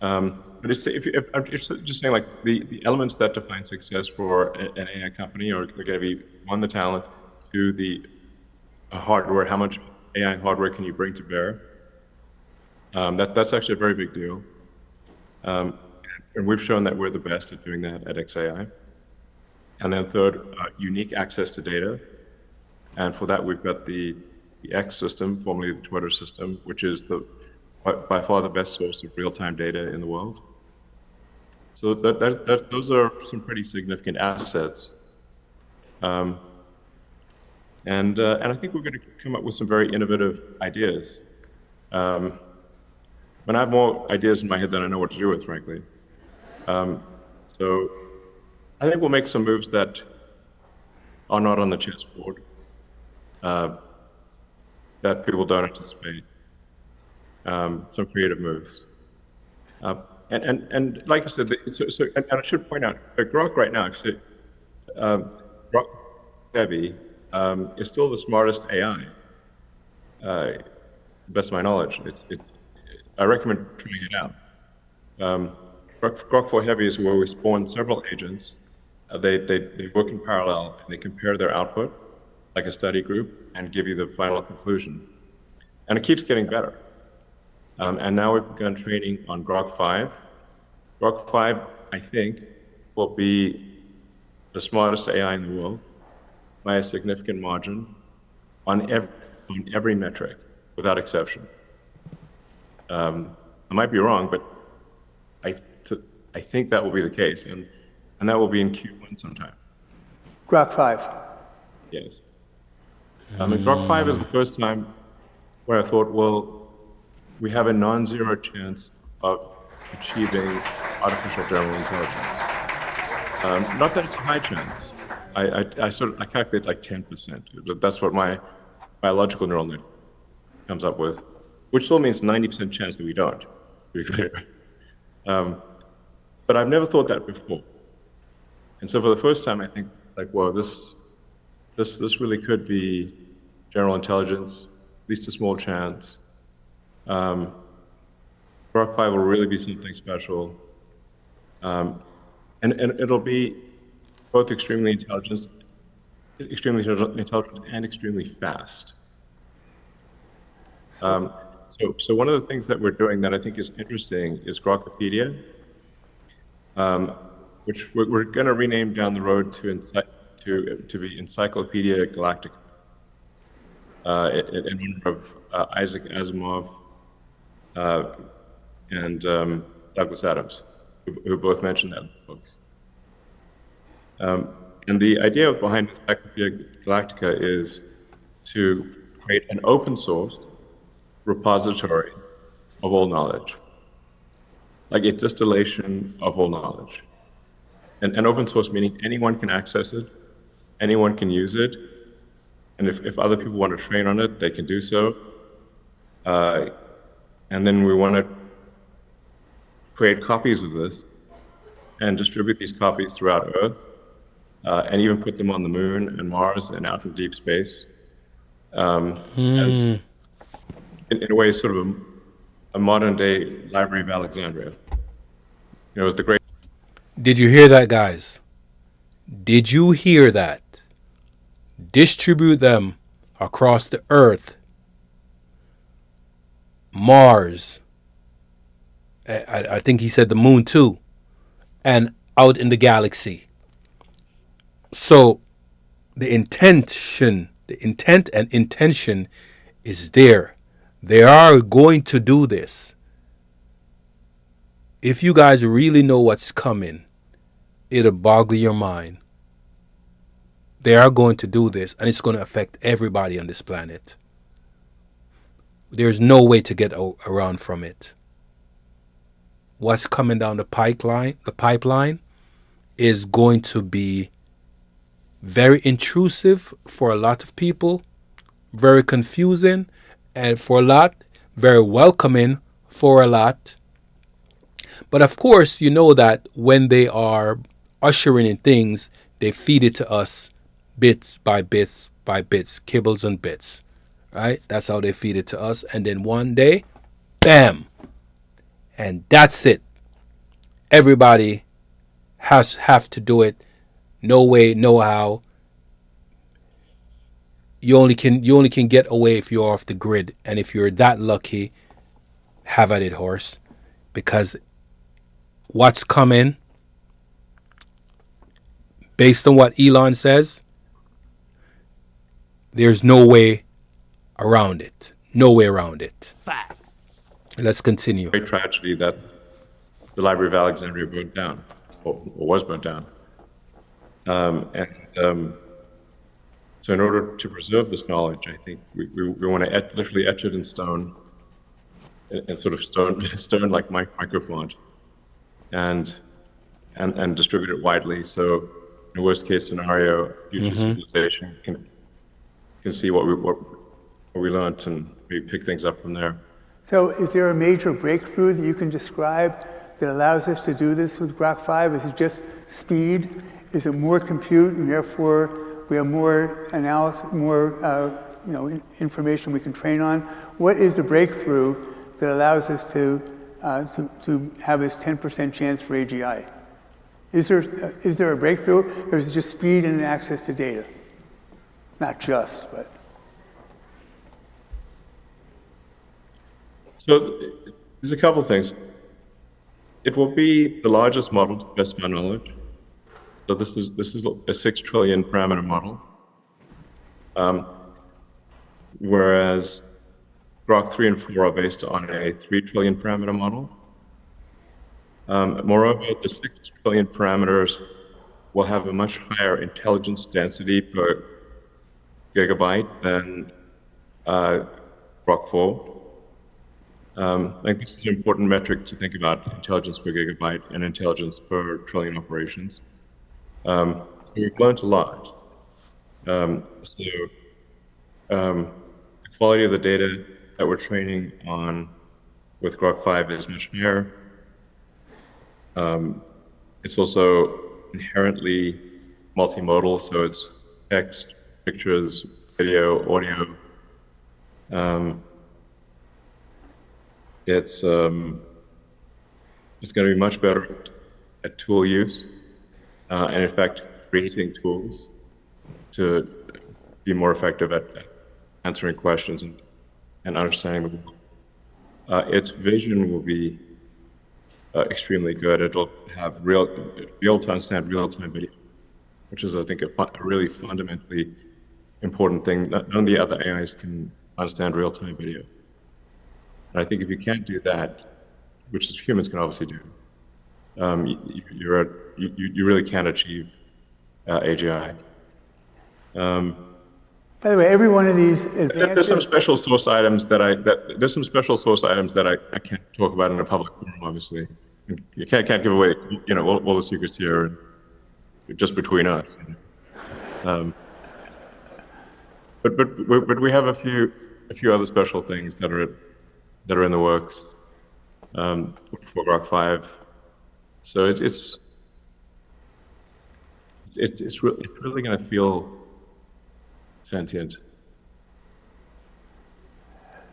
But I'm just saying, like the elements that define success for an AI company are going to be, one, the talent, two, the hardware. How much AI hardware can you bring to bear? That's actually a very big deal. And we've shown that we're the best at doing that at XAI. And then third, unique access to data. And for that, we've got the the X system, formerly the Twitter system, which is by far the best source of real-time data in the world. So those are some pretty significant assets. And I think we're going to come up with some very innovative ideas. But I have more ideas in my head than I know what to do with, frankly. So I think we'll make some moves that are not on the chessboard, that people don't anticipate. Some creative moves. And like I said, and I should point out, Grok right now, actually, Grok Heavy is still the smartest AI, best of my knowledge. I recommend trying it out. Grok 4 Heavy is where we spawn several agents. They work in parallel, and they compare their output, like a study group, and give you the final conclusion. And it keeps getting better. And now we've begun training on Grok 5. Grok 5, I think, will be the smartest AI in the world by a significant margin on every metric, without exception. I might be wrong, but I think that will be the case, and that will be in Q1 sometime. Grok 5. Yes. And Grok 5 is the first time where I thought, well, we have a non-zero chance of achieving artificial general intelligence. Not that it's a high chance. I calculate like 10%. That's what my biological neural net comes up with, which still means 90% chance that we don't, to be clear. But I've never thought that before. And so for the first time, I think, like, whoa, this really could be general intelligence, at least a small chance. Grok 5 will really be something special. And it'll be both extremely intelligent and extremely fast. So one of the things that we're doing that I think is interesting is Grokopedia, which we're going to rename down the road to be Encyclopedia Galactica, in honor of Isaac Asimov and Douglas Adams, who both mentioned that in the books. And the idea behind Encyclopedia Galactica is to create an open source repository of all knowledge, like a distillation of all knowledge. And open source meaning anyone can access it, anyone can use it, and if other people want to train on it, they can do so. And then we want to create copies of this and distribute these copies throughout Earth, and even put them on the Moon and Mars and out in deep space, as in a way sort of a modern day Library of Alexandria. It was the great. Did you hear that, guys? Did you hear that? Distribute them across the Earth, Mars, I think he said the Moon too, and out in the galaxy. So the intent and intention is there. They are going to do this. If you guys really know what's coming, it'll boggle your mind. They are going to do this, and it's going to affect everybody on this planet. There's no way to get around from it. What's coming down the pipeline is going to be very intrusive for a lot of people, very confusing, and for a lot, very welcoming for a lot. But of course, you know that when they are ushering in things, they feed it to us bits by bits by bits, kibbles and bits, right? That's how they feed it to us. And then one day, bam, and that's it. Everybody have to do it. No way, no how. You only can get away if you're off the grid, and if you're that lucky, have at it, horse, because what's coming, based on what Elon says, there's no way around it. No way around it. Facts. Let's continue. Great tragedy that the Library of Alexandria burned down, or was burnt down. So in order to preserve this knowledge, I think we want to literally etch it in stone, and sort of stone like microfont, and distribute it widely. So in a worst case scenario, future civilization can see what we learned and we pick things up from there. So is there a major breakthrough that you can describe that allows us to do this with Grok 5? Is it just speed? Is it more compute, and therefore we have more analysis, more information we can train on? What is the breakthrough that allows us to have this 10% chance for AGI? Is there a breakthrough, or is it just speed and access to data? Not just, but. So there's a couple things. It will be the largest model to the best of my knowledge. So this is a 6 trillion parameter model, whereas Grok 3 and 4 are based on a 3 trillion parameter model. Moreover, the 6 trillion parameters will have a much higher intelligence density per gigabyte than Grok 4. This is an important metric to think about: intelligence per gigabyte and intelligence per trillion operations. So we've learned a lot. The quality of the data that we're training on with Grok 5 is much higher. It's also inherently multimodal, so it's text, pictures, video, audio. It's going to be much better at tool use, and in fact, creating tools to be more effective at answering questions and understanding the world. Its vision will be extremely good. It'll have be able to understand real-time video, which is, I think, a really fundamentally important thing. None of the other AIs can understand real-time video. And I think if you can't do that, which is humans can obviously do, you really can't achieve AGI. By the way, every one of these advances... There's some special source items that I can't talk about in a public forum, obviously. You can't give away, all the secrets here, just between us. But we have a few other special things that are in the works for Grok 5. So it's really going to feel sentient.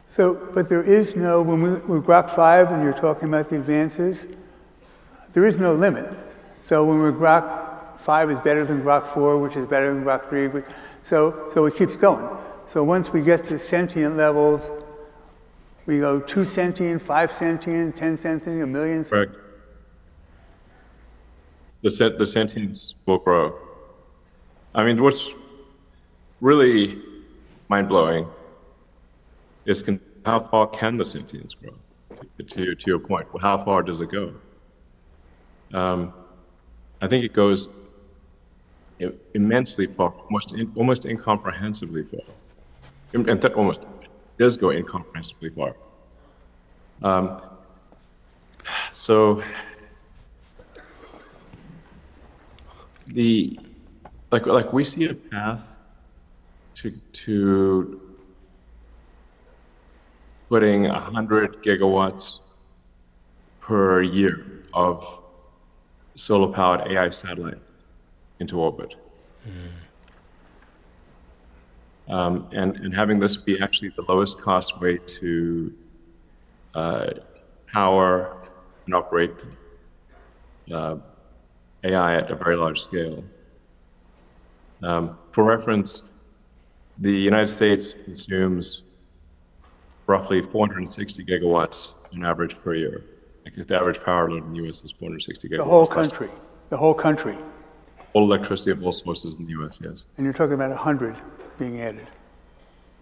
So, but there is no, with Grok 5, when you're talking about the advances, there is no limit. So when Grok 5 is better than Grok 4, which is better than Grok 3, so it keeps going. So once we get to sentient levels, we go 2 sentient, 5 sentient, 10 sentient, 1 million. Correct. The sentience will grow. I mean, what's really mind-blowing is how far can the sentience grow? To your point, how far does it go? I think it goes immensely far, almost incomprehensibly far. In fact, almost does go incomprehensibly far. So like we see a path to putting 100 gigawatts per year of solar-powered AI satellite into orbit. And having this be actually the lowest cost way to power and operate AI at a very large scale. For reference, the United States consumes roughly 460 gigawatts on average per year. Like the average power load in the U.S. is 460 gigawatts. The whole country. All electricity of all sources in the U.S., yes. And you're talking about 100 being added.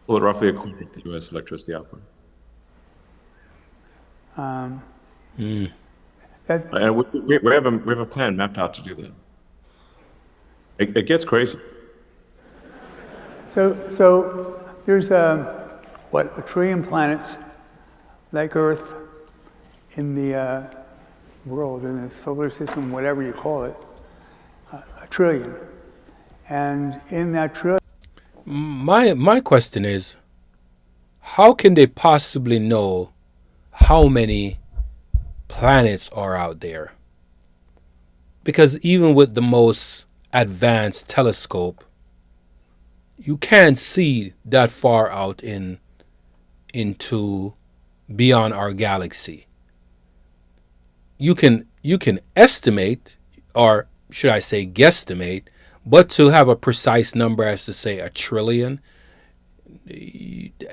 Well, roughly a quarter of the U.S. electricity output. And we have a plan mapped out to do that. It gets crazy. So there's a trillion planets like Earth in the world, in the solar system, whatever you call it, a trillion. And in that trillion, My question is, how can they possibly know how many planets are out there? Because even with the most advanced telescope, you can't see that far out into beyond our galaxy. You can estimate, or should I say guesstimate, but to have a precise number as to say a trillion,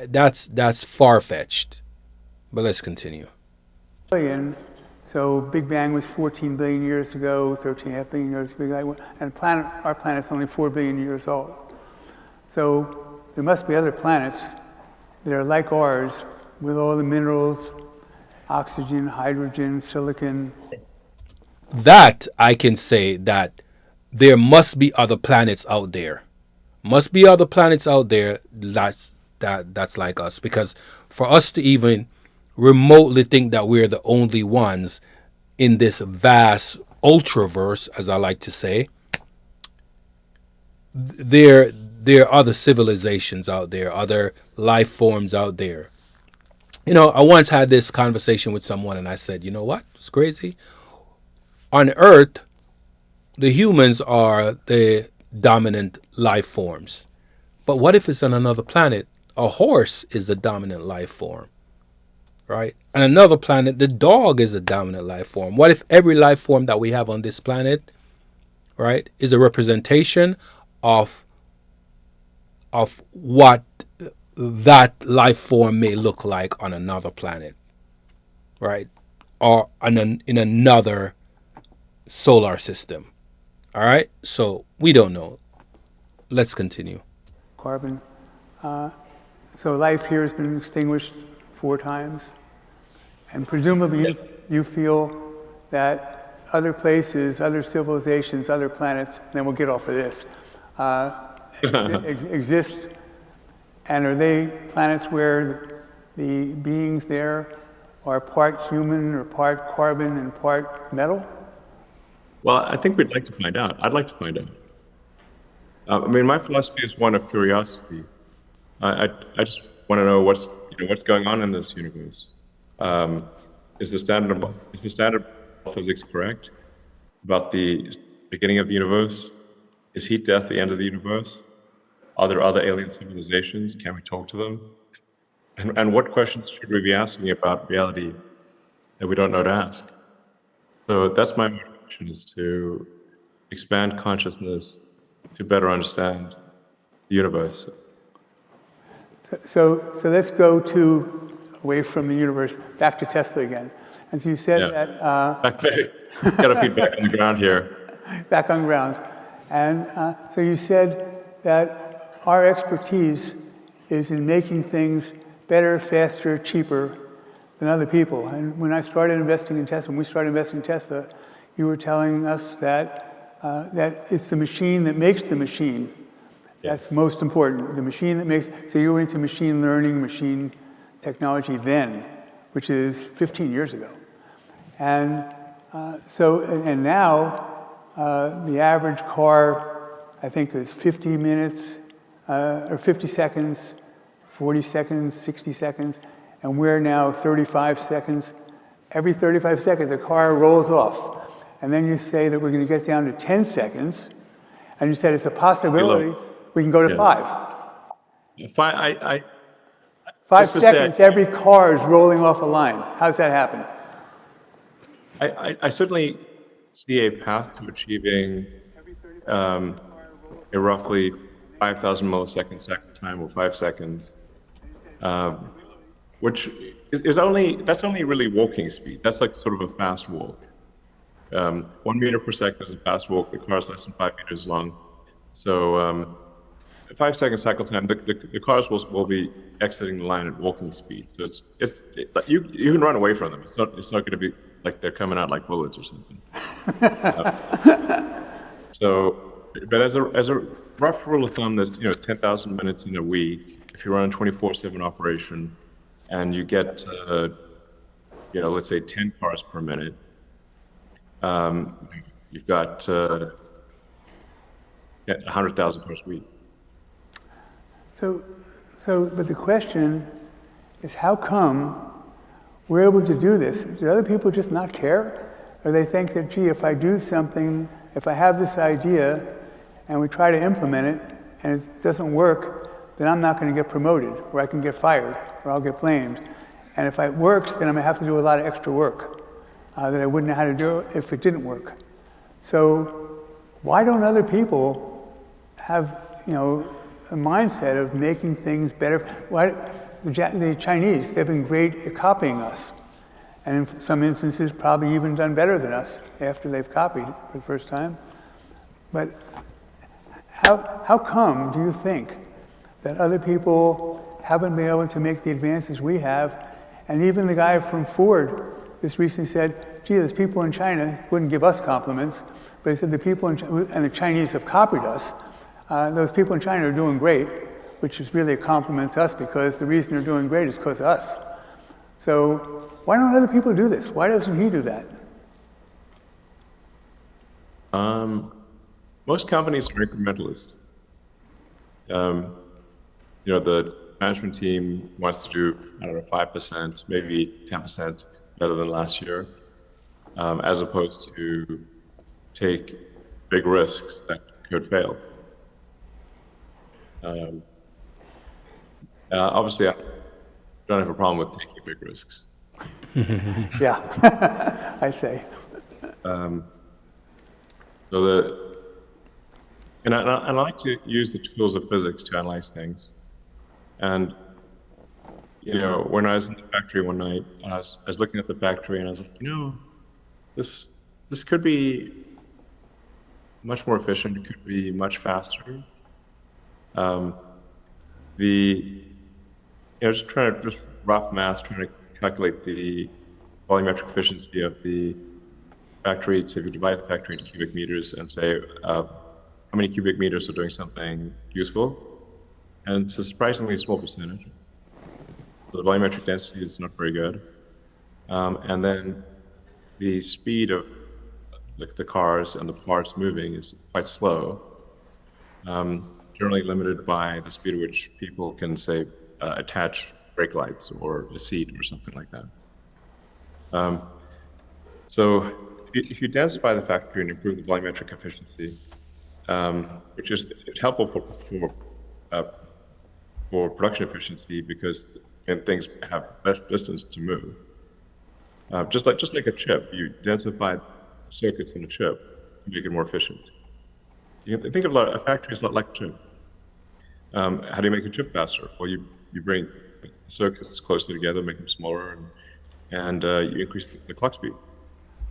that's far-fetched. But let's continue. so Big Bang was 14 billion years ago, 13.5 billion years ago, and our planet's only 4 billion years old. So there must be other planets that are like ours with all the minerals, oxygen, hydrogen, silicon. That I can say that there must be other planets out there. Must be other planets out there that's like us. Because for us to even remotely think that we're the only ones in this vast ultraverse, as I like to say, there are other civilizations out there, other life forms out there. You know, I once had this conversation with someone and I said, you know what? It's crazy. On Earth, the humans are the dominant life forms. But what if it's on another planet? A horse is the dominant life form, right? On another planet, the dog is the dominant life form. What if every life form that we have on this planet, right, is a representation of what that life form may look like on another planet, right? Or in another solar system. All right? So we don't know. Let's continue. Carbon. So life here has been extinguished 4 times. And presumably you feel that other places, other civilizations, other planets, and then we'll get off of this, exist. And are they planets where the beings there are part human or part carbon and part metal? Well, I think we'd like to find out. I'd like to find out. I mean, my philosophy is one of curiosity. I just want to know what's going on in this universe. Is the standard of physics correct about the beginning of the universe? Is heat death the end of the universe? Are there other alien civilizations? Can we talk to them? And what questions should we be asking about reality that we don't know to ask? So that's my motivation, is to expand consciousness to better understand the universe. So let's go away from the universe, back to Tesla again. And so you said that... Got to feed back on the ground here. Back on ground. And so you said that our expertise is in making things better, faster, cheaper than other people. And when I started investing in Tesla, when we started investing in Tesla, you were telling us that it's the machine that makes the machine. That's most important. The machine that makes, so you were into machine learning, machine technology then, which is 15 years ago. And and now the average car, I think, is 50 minutes, or 50 seconds, 40 seconds, 60 seconds, and we're now 35 seconds. Every 35 seconds, the car rolls off. And then you say that we're going to get down to 10 seconds, and you said it's a possibility we can go to 5. 5 seconds, every car is rolling off a line. How's that happen? I certainly see a path to achieving a roughly 5,000 millisecond cycle time, or 5 seconds, which is that's only really walking speed. That's like sort of a fast walk. 1 meter per second is a fast walk. The car is less than 5 meters long. So 5 second cycle time. The cars will be exiting the line at walking speed. So you can run away from them. It's not going to be like they're coming out like bullets or something. But as a rough rule of thumb, it's 10,000 minutes in a week. If you run a 24/7 operation, and you get let's say 10 cars per minute, you've got 100,000 cars a week. So, but the question is, how come we're able to do this? Do other people just not care? Or they think that, gee, if I do something, if I have this idea and we try to implement it and it doesn't work, then I'm not going to get promoted, or I can get fired, or I'll get blamed. And if it works, then I'm going to have to do a lot of extra work that I wouldn't know how to do if it didn't work. So why don't other people have, a mindset of making things better? Why, the Chinese, they've been great at copying us. And in some instances, probably even done better than us after they've copied for the first time. But how come do you think that other people haven't been able to make the advances we have? And even the guy from Ford just recently said, gee, there's people in China, wouldn't give us compliments, but he said the people in China, and the Chinese have copied us, those people in China are doing great, which is really a compliment to us, because the reason they're doing great is because of us. So why don't other people do this? Why doesn't he do that? Most companies are incrementalist. The management team wants to do, 5%, maybe 10% better than last year, as opposed to take big risks that could fail. Obviously, I don't have a problem with taking big risks. Yeah, I'd say. And I like to use the tools of physics to analyze things. And when I was in the factory one night, I was looking at the factory, and I was like, this could be much more efficient. It could be much faster. Just rough math, trying to calculate the volumetric efficiency of the factory. So if you divide the factory into cubic meters and say how many cubic meters are doing something useful, and it's a surprisingly small percentage. So the volumetric density is not very good. And then the speed of the cars and the parts moving is quite slow, generally limited by the speed at which people can, say, attach brake lights or a seat or something like that. So if you densify the factory and improve the volumetric efficiency, which is helpful for production efficiency, because things have less distance to move. Just like a chip, you densify circuits in a chip to make it more efficient. You can think of a factory as a lot like a chip. How do you make a chip faster? Well, you bring circuits closer together, make them smaller, and you increase the clock speed.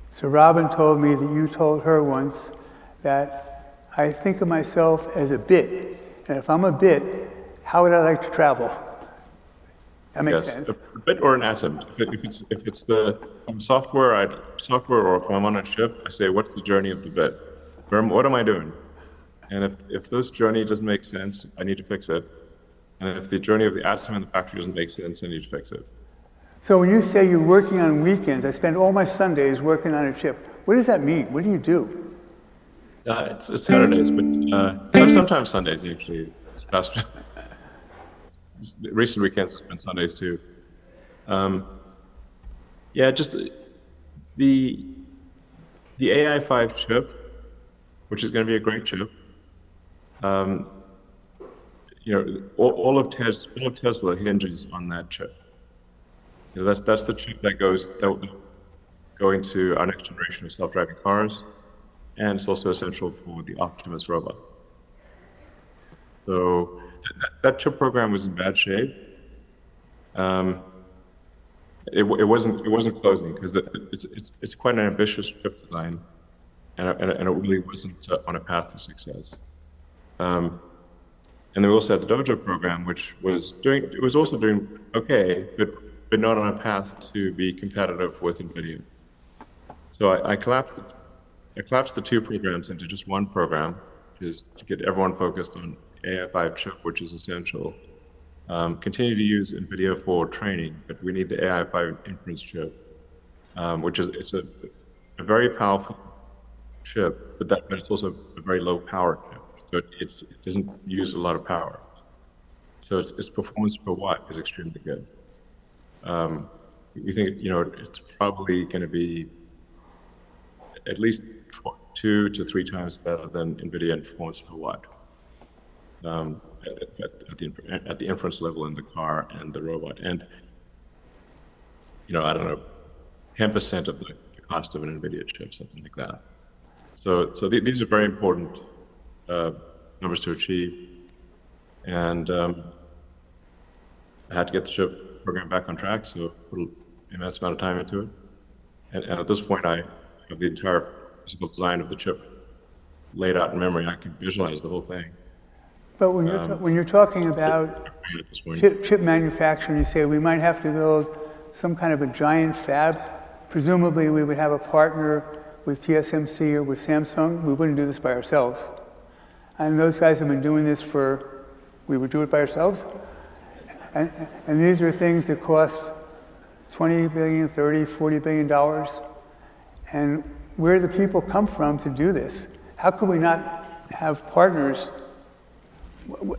So Robin told me that you told her once that I think of myself as a bit, and if I'm a bit, how would I like to travel? That makes sense. A bit or an atom. If it's the software, or if I'm on a chip, I say, what's the journey of the bit? What am I doing? And if this journey doesn't make sense, I need to fix it. And if the journey of the atom in the factory doesn't make sense, I need to fix it. So when you say you're working on weekends, I spend all my Sundays working on a chip. What does that mean? What do you do? It's Saturdays, but sometimes Sundays, actually. Recent weekends has been Sundays too. Just the AI5 chip, which is going to be a great chip. All of Tesla hinges on that chip. That's the chip that will go into our next generation of self-driving cars, and it's also essential for the Optimus robot. So that chip program was in bad shape. It wasn't closing because it's quite an ambitious chip design, and it really wasn't on a path to success. And then we also had the Dojo program, which was also doing okay, but not on a path to be competitive with NVIDIA. So I collapsed the two programs into just one program, which is to get everyone focused on AI5 chip, which is essential. Continue to use NVIDIA for training, but we need the AI5 inference chip, which is it's a very powerful chip, but it's also a very low power chip. So it doesn't use a lot of power. So its performance per watt is extremely good. We think it's probably going to be at least 2 to 3 times better than NVIDIA in performance per watt at the inference level in the car and the robot. And I don't know, 10% of the cost of an NVIDIA chip, something like that. So these are very important numbers to achieve. And I had to get the chip program back on track, so put an immense amount of time into it. And at this point, I have the entire physical design of the chip laid out in memory. I can visualize the whole thing. But when you're talking about chip manufacturing, you say we might have to build some kind of a giant fab. Presumably, we would have a partner with TSMC or with Samsung. We wouldn't do this by ourselves. And those guys have been doing this we would do it by ourselves. And these are things that cost $20 billion, $30, $40 billion. And where do the people come from to do this? How could we not have partners?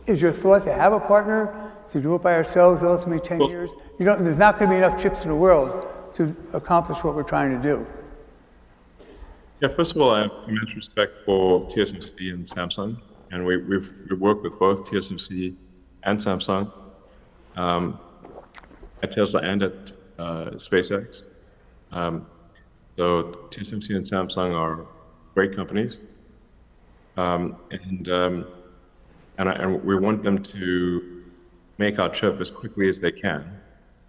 Is your thought to have a partner, to do it by ourselves, ultimately 10 years? There's not going to be enough chips in the world to accomplish what we're trying to do. Yeah, first of all, I have immense respect for TSMC and Samsung. And we've worked with both TSMC and Samsung at Tesla and at SpaceX. So TSMC and Samsung are great companies. And we want them to make our chip as quickly as they can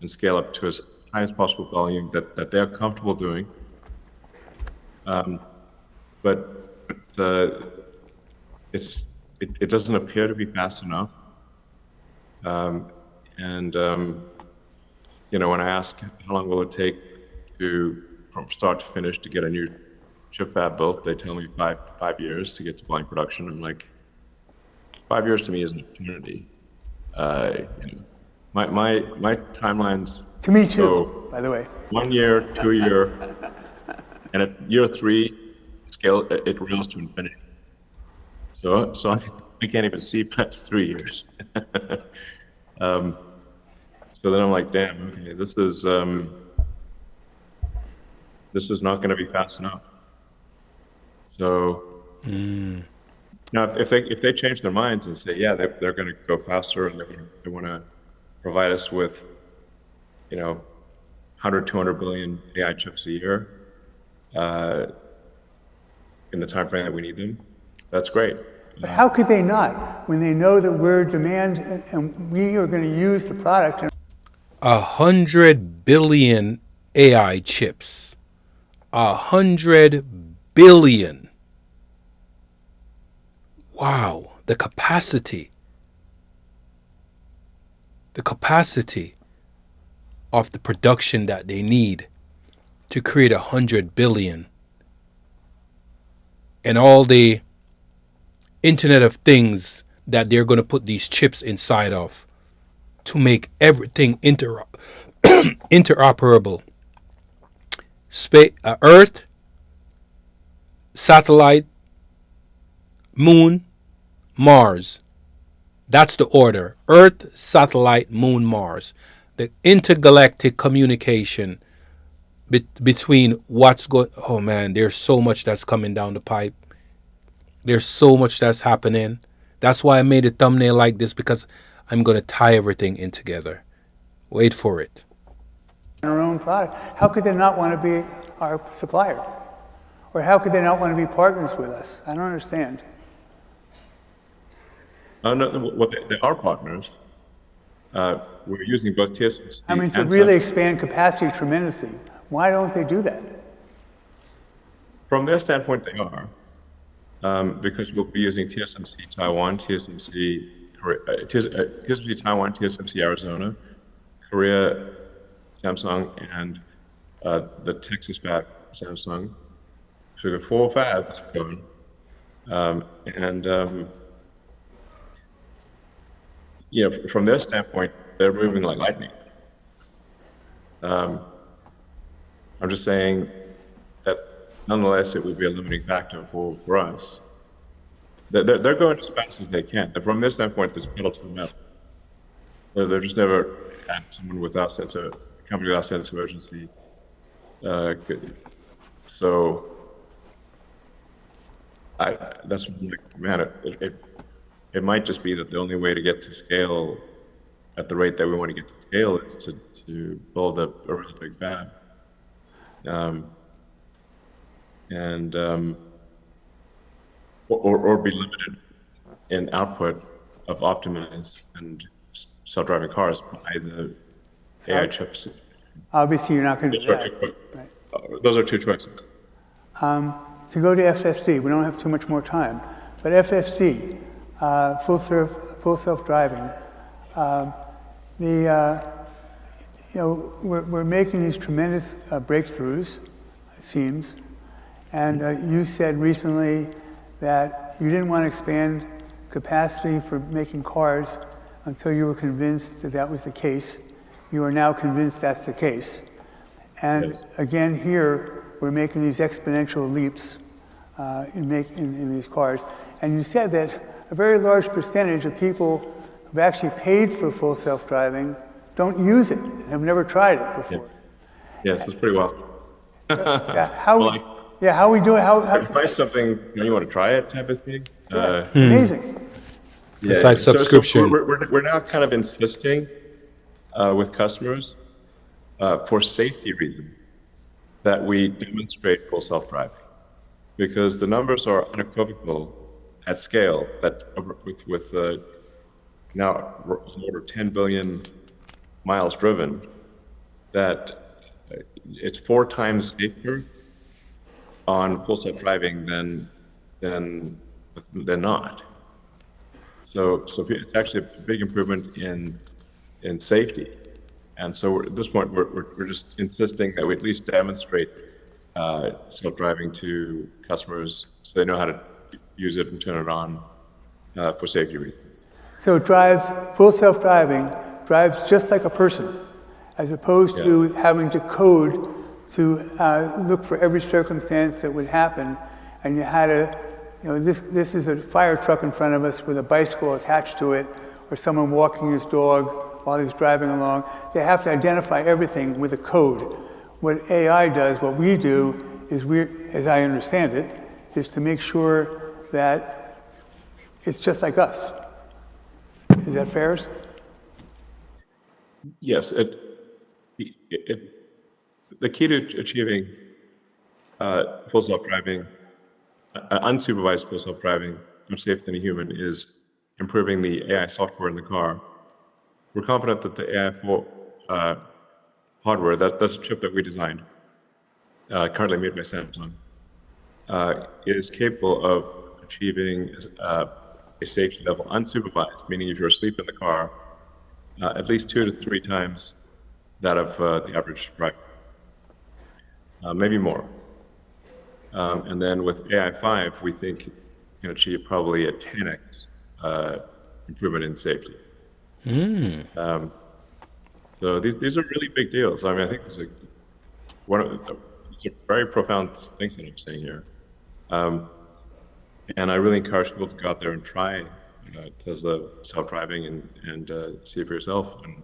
and scale up to as high as possible volume that they're comfortable doing. But it doesn't appear to be fast enough. When I ask how long will it take from start to finish to get a new chip fab built, they tell me five years to get to volume production. I'm like, 5 years to me is an eternity. My timelines. To me too, by the way. 1 year, 2 year, and at year 3, it rails to infinity. So I can't even see past 3 years. So then I'm like, damn, okay, this is not going to be fast enough. So now, if they change their minds and say, yeah, they're going to go faster and they want to provide us with, 100, 200 billion AI chips a year in the time frame that we need them, that's great. But how could they not, when they know that we're demand and we are going to use the product? 100 billion AI chips. 100 billion. Wow, the capacity of the production that they need to create 100 billion. And all the Internet of Things that they're going to put these chips inside of to make everything interoperable. Earth, satellite, Moon, Mars. That's the order. Earth, satellite, Moon, Mars. The intergalactic communication between what's going. Oh man, there's so much that's coming down the pipe. There's so much that's happening. That's why I made a thumbnail like this, because I'm going to tie everything in together. Wait for it. Our own product. How could they not want to be our supplier? Or how could they not want to be partners with us? I don't understand. No, well, they are partners. We're using both TSMC and to really expand capacity tremendously. Why don't they do that? From their standpoint, they are. Because we'll be using TSMC Taiwan, TSMC Korea, TSMC Taiwan, TSMC Arizona, Korea, Samsung, and the Texas fab, Samsung. So we got 4 fabs going. From their standpoint, they're moving like lightning. I'm just saying that nonetheless, it would be a limiting factor for us. They're going as fast as they can. And from their standpoint, there's pedal to the metal. They've just never had someone without company without sense of urgency. So that's like, man, it might just be that the only way to get to scale at the rate that we want to get to scale is to build a really big fab. Or be limited in output of optimized and self-driving cars by the AI chips. Obviously, you're not going to do that. Right. Those are 2 choices. To go to FSD, we don't have too much more time, but FSD, full self-driving, we're making these tremendous breakthroughs, it seems, and you said recently that you didn't want to expand capacity for making cars until you were convinced that that was the case. You are now convinced that's the case. And yes. Again, here, we're making these exponential leaps in these cars. And you said that a very large percentage of people who've actually paid for full self-driving don't use it and have never tried it before. Yes, that's pretty well. How are we doing? Try something, you want to try it type of thing. Amazing. It's like subscription. So we're now kind of insisting with customers for safety reasons that we demonstrate full self-driving, because the numbers are unequivocal at scale that with now over 10 billion miles driven, that it's 4 times safer on full self-driving than not. So it's actually a big improvement in safety. And so at this point, we're just insisting that we at least demonstrate self-driving to customers so they know how to use it and turn it on for safety reasons. So it drives, full self-driving drives just like a person, as opposed to having to code to look for every circumstance that would happen. And you had this is a fire truck in front of us with a bicycle attached to it, or someone walking his dog while he's driving along. They have to identify everything with a code. What AI does, what we do, is as I understand it, is to make sure that it's just like us. Is that fair? Yes. The key to achieving full self-driving, unsupervised full self-driving, much safer than a human, is improving the AI software in the car. We're confident that the AI hardware, that's a chip that we designed, currently made by Samsung, is capable of achieving a safety level unsupervised, meaning if you're asleep in the car, at least 2 to 3 times that of the average driver, maybe more. And then with AI5, we think you can achieve probably a 10x improvement in safety. So these are really big deals. I mean, I think these are very profound things that I'm saying here. And I really encourage people to go out there and try Tesla self-driving and see it for yourself. And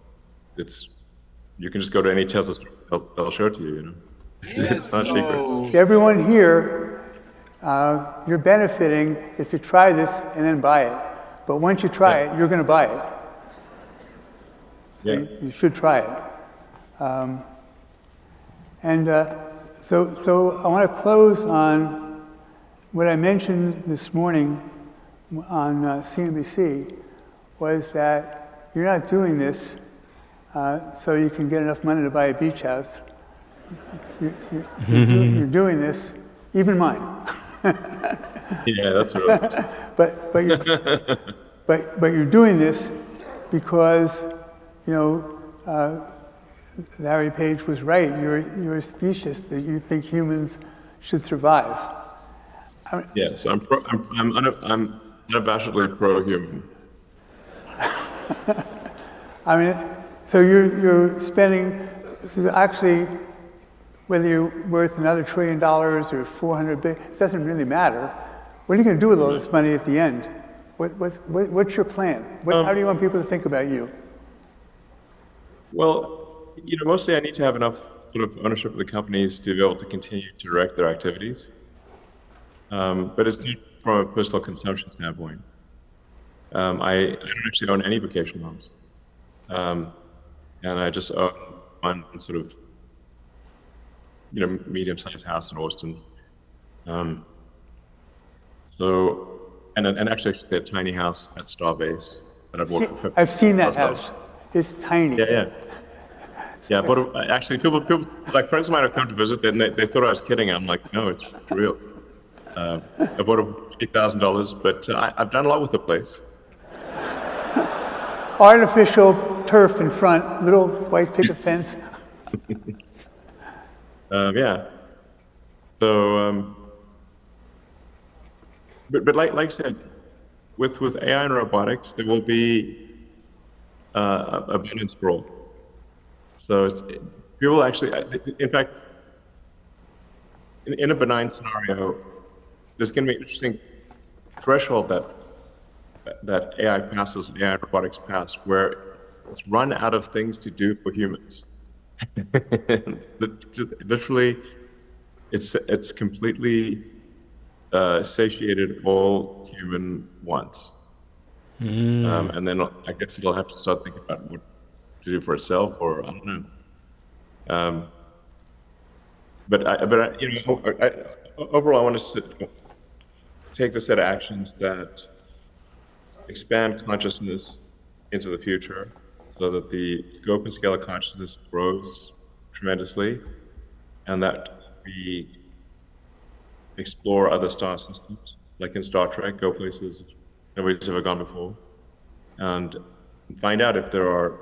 you can just go to any Tesla store; they'll show it to you. It's not secret. Everyone here, you're benefiting if you try this and then buy it. But once you try it, you're going to buy it. So you should try it. So I want to close on what I mentioned this morning on CNBC, was that you're not doing this so you can get enough money to buy a beach house. You're doing this, even mine. Yeah, that's right. But you're doing this because, Larry Page was right. You're a species that you think humans should survive. Yes, I'm unabashedly pro-human. So you're spending, actually, whether you're worth another $1 trillion or $400 billion, it doesn't really matter. What are you going to do with all this money at the end? What's your plan? How do you want people to think about you? Well, mostly I need to have enough sort of ownership of the companies to be able to continue to direct their activities. But it's not from a personal consumption standpoint. I don't actually own any vacation homes. And I just own one sort of, medium-sized house in Austin. And actually, I should say a tiny house at Starbase that I bought for $50,000. I've seen that house. It's tiny. Yeah. Yeah, but actually, people, like friends of mine have come to visit, and they thought I was kidding. I'm like, no, it's real. I bought it for $8,000, but I've done a lot with the place. Artificial turf in front, little white picket fence. Yeah. So, but like I said, with AI and robotics, there will be abundance for all. So people actually, in fact, in a benign scenario, there's going to be an interesting threshold that AI passes, AI and robotics pass, where it's run out of things to do for humans. Literally, it's completely satiated all human wants. And then I guess it'll have to start thinking about what to do for itself, or I don't know. Overall, I want to take the set of actions that expand consciousness into the future, so that the scope and scale of consciousness grows tremendously, and that we explore other star systems, like in Star Trek, go places nobody's ever gone before, and find out if there are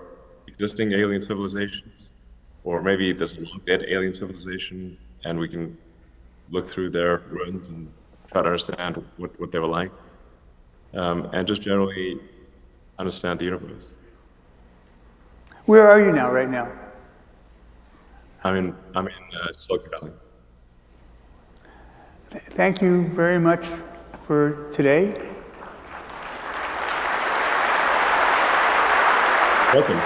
existing alien civilizations, or maybe there's a long dead alien civilization, and we can look through their ruins and try to understand what they were like, and just generally understand the universe. Where are you now, right now? I'm in Silicon Valley. Thank you very much for today. Welcome.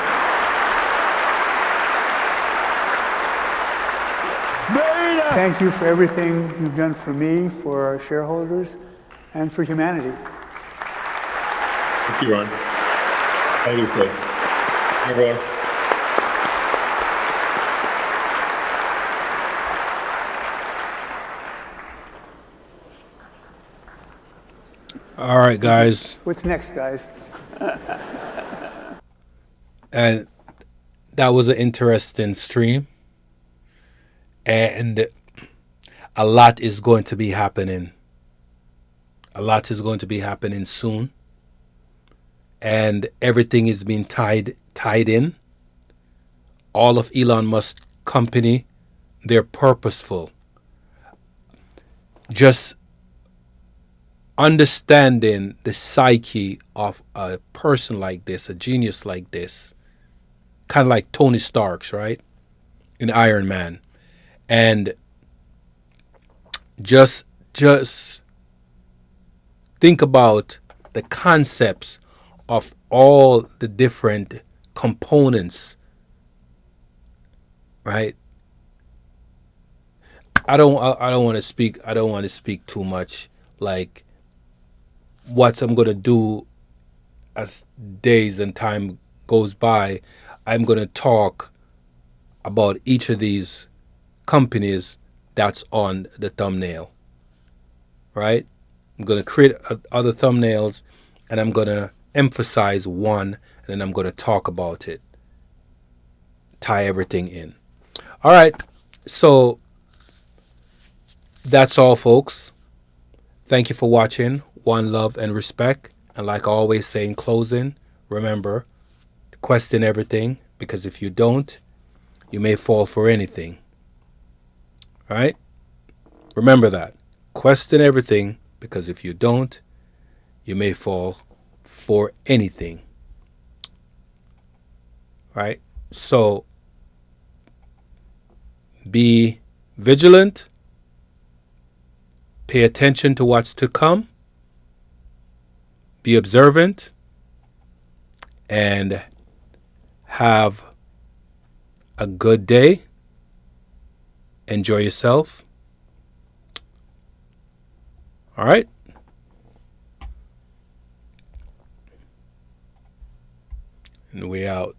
Thank you for everything you've done for me, for our shareholders, and for humanity. Thank you, Ron. Thank you, sir. Everyone. All right, guys. What's next, guys? And that was an interesting stream. And a lot is going to be happening. A lot is going to be happening soon. And everything is being tied in. All of Elon Musk's company, they're purposeful. Just understanding the psyche of a person like this, a genius like this, kind of like Tony Stark's, right? In Iron Man. And just think about the concepts of all the different components, right? I don't want to speak too much, like what I'm going to do as days and time goes by. I'm going to talk about each of these companies that's on the thumbnail, right? I'm going to create other thumbnails, and I'm going to emphasize one, and then I'm going to talk about it, tie everything in. All right, so that's all, folks. Thank you for watching. One love and respect. And like I always say in closing, remember, question everything, because if you don't, you may fall for anything. Right? Remember that. Question everything, because if you don't, you may fall for anything. Right? So be vigilant, pay attention to what's to come, be observant, and have a good day. Enjoy yourself. All right? And we out.